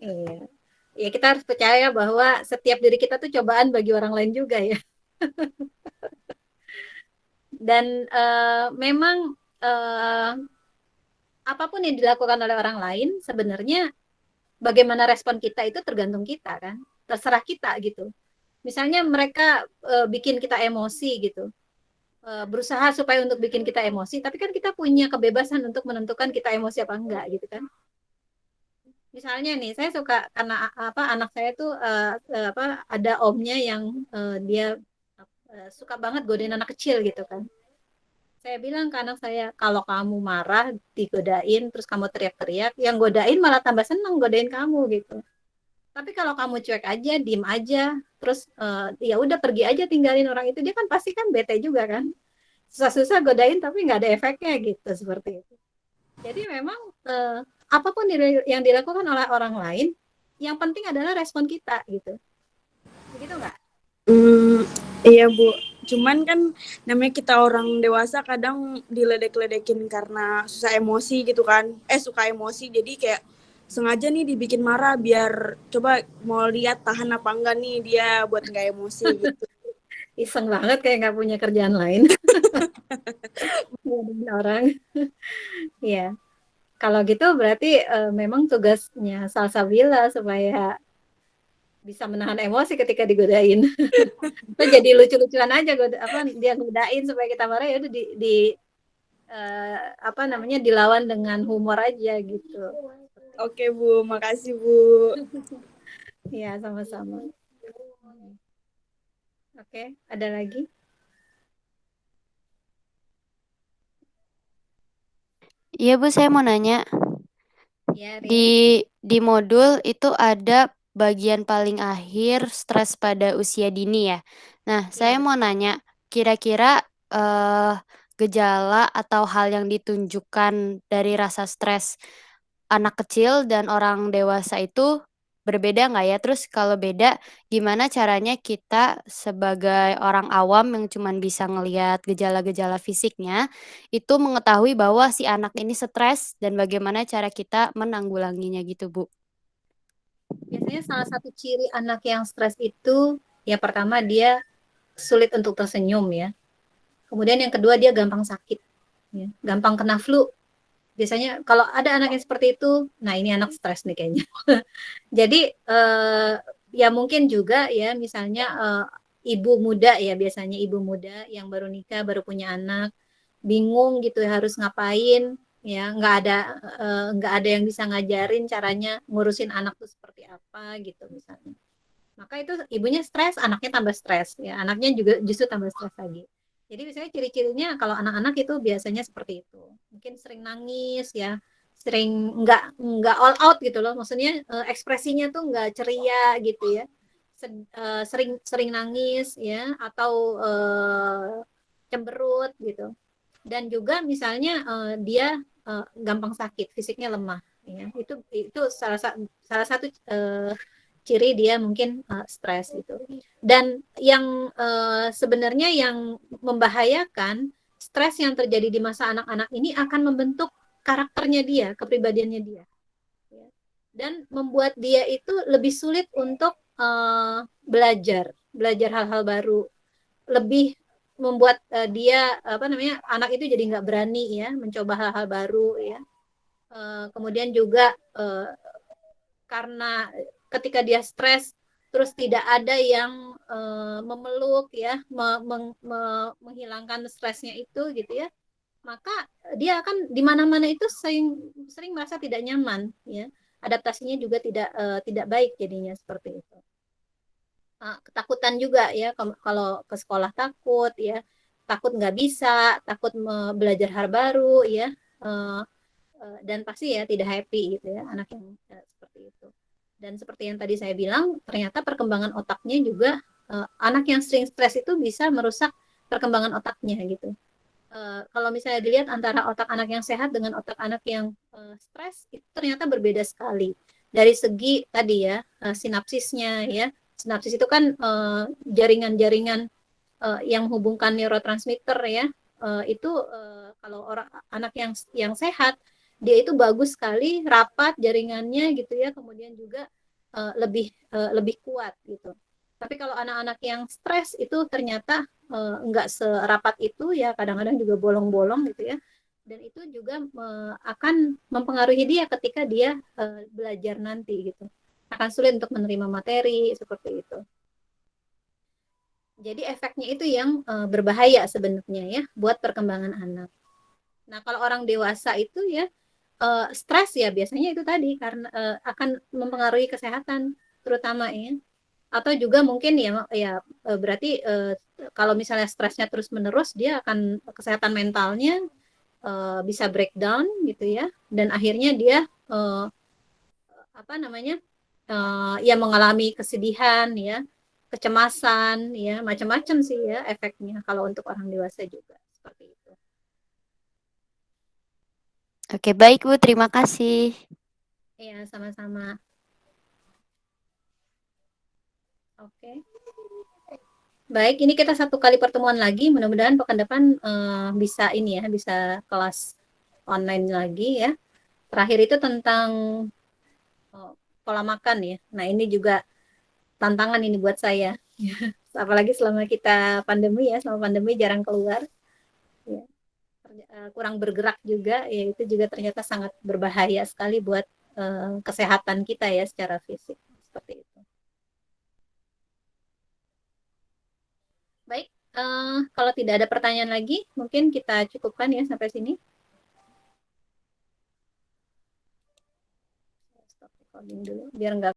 Iya. ya kita harus percaya bahwa setiap diri kita tuh cobaan bagi orang lain juga ya. Dan memang apapun yang dilakukan oleh orang lain sebenarnya bagaimana respon kita itu tergantung kita kan, terserah kita gitu. Misalnya mereka bikin kita emosi gitu, berusaha supaya untuk bikin kita emosi, tapi kan kita punya kebebasan untuk menentukan kita emosi apa enggak gitu kan. Misalnya nih, saya suka karena anak saya tuh ada omnya yang dia suka banget godain anak kecil gitu kan. Saya bilang ke anak saya, kalau kamu marah, digodain, terus kamu teriak-teriak, yang godain malah tambah seneng godain kamu gitu. Tapi kalau kamu cuek aja, diem aja, terus ya udah pergi aja tinggalin orang itu, dia kan pasti kan bete juga kan. Susah-susah godain tapi nggak ada efeknya gitu, seperti itu. Jadi memang apapun yang dilakukan oleh orang lain, yang penting adalah respon kita gitu. Begitu nggak? Iya Bu, cuman kan namanya kita orang dewasa kadang diledek-ledekin karena susah emosi gitu kan, suka emosi, jadi kayak sengaja nih dibikin marah biar coba mau lihat tahan apa enggak nih dia buat nggak emosi gitu. Iseng banget kayak nggak punya kerjaan lain. Orang. Ya, kalau gitu berarti memang tugasnya Salsabila supaya bisa menahan emosi ketika digodain. Itu jadi lucu-lucuan aja dia godain supaya kita marah, ya udah dilawan dengan humor aja gitu. Oke Bu, makasih Bu. Ya, sama-sama. Oke, ada lagi? Iya Bu, saya mau nanya. Ya, Rin. Di modul itu ada bagian paling akhir stres pada usia dini ya. Nah, saya mau nanya, kira-kira gejala atau hal yang ditunjukkan dari rasa stres anak kecil dan orang dewasa itu berbeda nggak ya? Terus kalau beda, gimana caranya kita sebagai orang awam yang cuma bisa ngelihat gejala-gejala fisiknya, itu mengetahui bahwa si anak ini stres dan bagaimana cara kita menanggulanginya gitu, Bu? Biasanya salah satu ciri anak yang stres itu, ya pertama dia sulit untuk tersenyum ya. Kemudian yang kedua dia gampang sakit, ya. Gampang kena flu. Biasanya kalau ada anak yang seperti itu, nah ini anak stres nih kayaknya. Jadi ya mungkin juga ya misalnya ibu muda ya, biasanya ibu muda yang baru nikah, baru punya anak, bingung gitu ya harus ngapain ya, nggak ada yang bisa ngajarin caranya ngurusin anak tuh seperti apa gitu misalnya. Maka itu ibunya stres, anaknya tambah stres ya, anaknya juga justru tambah stres lagi. Jadi misalnya ciri-cirinya kalau anak-anak itu biasanya seperti itu. Mungkin sering nangis ya, sering nggak all out gitu loh. Maksudnya ekspresinya tuh nggak ceria gitu ya. Sering sering nangis ya, atau cemberut gitu. Dan juga misalnya dia gampang sakit, fisiknya lemah ya. Itu salah satu ciri dia mungkin stres gitu. Dan yang sebenarnya yang membahayakan, stres yang terjadi di masa anak-anak ini akan membentuk karakternya dia, kepribadiannya dia. Dan membuat dia itu lebih sulit untuk belajar hal-hal baru, lebih membuat dia anak itu jadi nggak berani ya mencoba hal-hal baru ya. Kemudian juga karena ketika dia stres terus tidak ada yang memeluk ya, menghilangkan stresnya itu gitu ya, maka dia akan di mana-mana itu sering merasa tidak nyaman ya, adaptasinya juga tidak baik jadinya seperti itu. Ketakutan juga ya, kalau ke sekolah takut ya, takut nggak bisa, takut belajar hal baru ya, dan pasti ya tidak happy gitu ya anak yang seperti itu. Dan seperti yang tadi saya bilang, ternyata perkembangan otaknya juga anak yang sering stres itu bisa merusak perkembangan otaknya gitu. Kalau misalnya dilihat antara otak anak yang sehat dengan otak anak yang stres, itu ternyata berbeda sekali. Dari segi tadi ya, sinapsisnya ya. Sinapsis itu kan jaringan-jaringan yang menghubungkan neurotransmitter ya. Itu kalau anak yang sehat, dia itu bagus sekali, rapat jaringannya gitu ya. Kemudian juga lebih kuat gitu. Tapi kalau anak-anak yang stres itu ternyata enggak serapat itu ya, kadang-kadang juga bolong-bolong gitu ya. Dan itu juga akan mempengaruhi dia ketika dia belajar nanti gitu. Akan sulit untuk menerima materi seperti itu. Jadi efeknya itu yang berbahaya sebenarnya ya buat perkembangan anak. Nah, kalau orang dewasa itu ya stres ya biasanya itu tadi karena akan mempengaruhi kesehatan terutama ya. Atau juga mungkin ya berarti kalau misalnya stresnya terus-menerus dia akan kesehatan mentalnya bisa breakdown gitu ya, dan akhirnya dia apa namanya ya mengalami kesedihan ya, kecemasan ya, macam-macam sih ya efeknya kalau untuk orang dewasa juga seperti itu. Oke, baik Bu, terima kasih. Ya, sama-sama. Oke. Baik, ini kita satu kali pertemuan lagi. Mudah-mudahan pekan depan bisa ini ya, bisa kelas online lagi ya. Terakhir itu tentang pola makan ya. Nah, ini juga tantangan ini buat saya. Apalagi selama kita pandemi ya, selama pandemi jarang keluar. Ya. Kurang bergerak juga, ya itu juga ternyata sangat berbahaya sekali buat kesehatan kita ya secara fisik. Seperti itu. Baik, kalau tidak ada pertanyaan lagi, mungkin kita cukupkan ya sampai sini. Stop recording dulu, biar nggak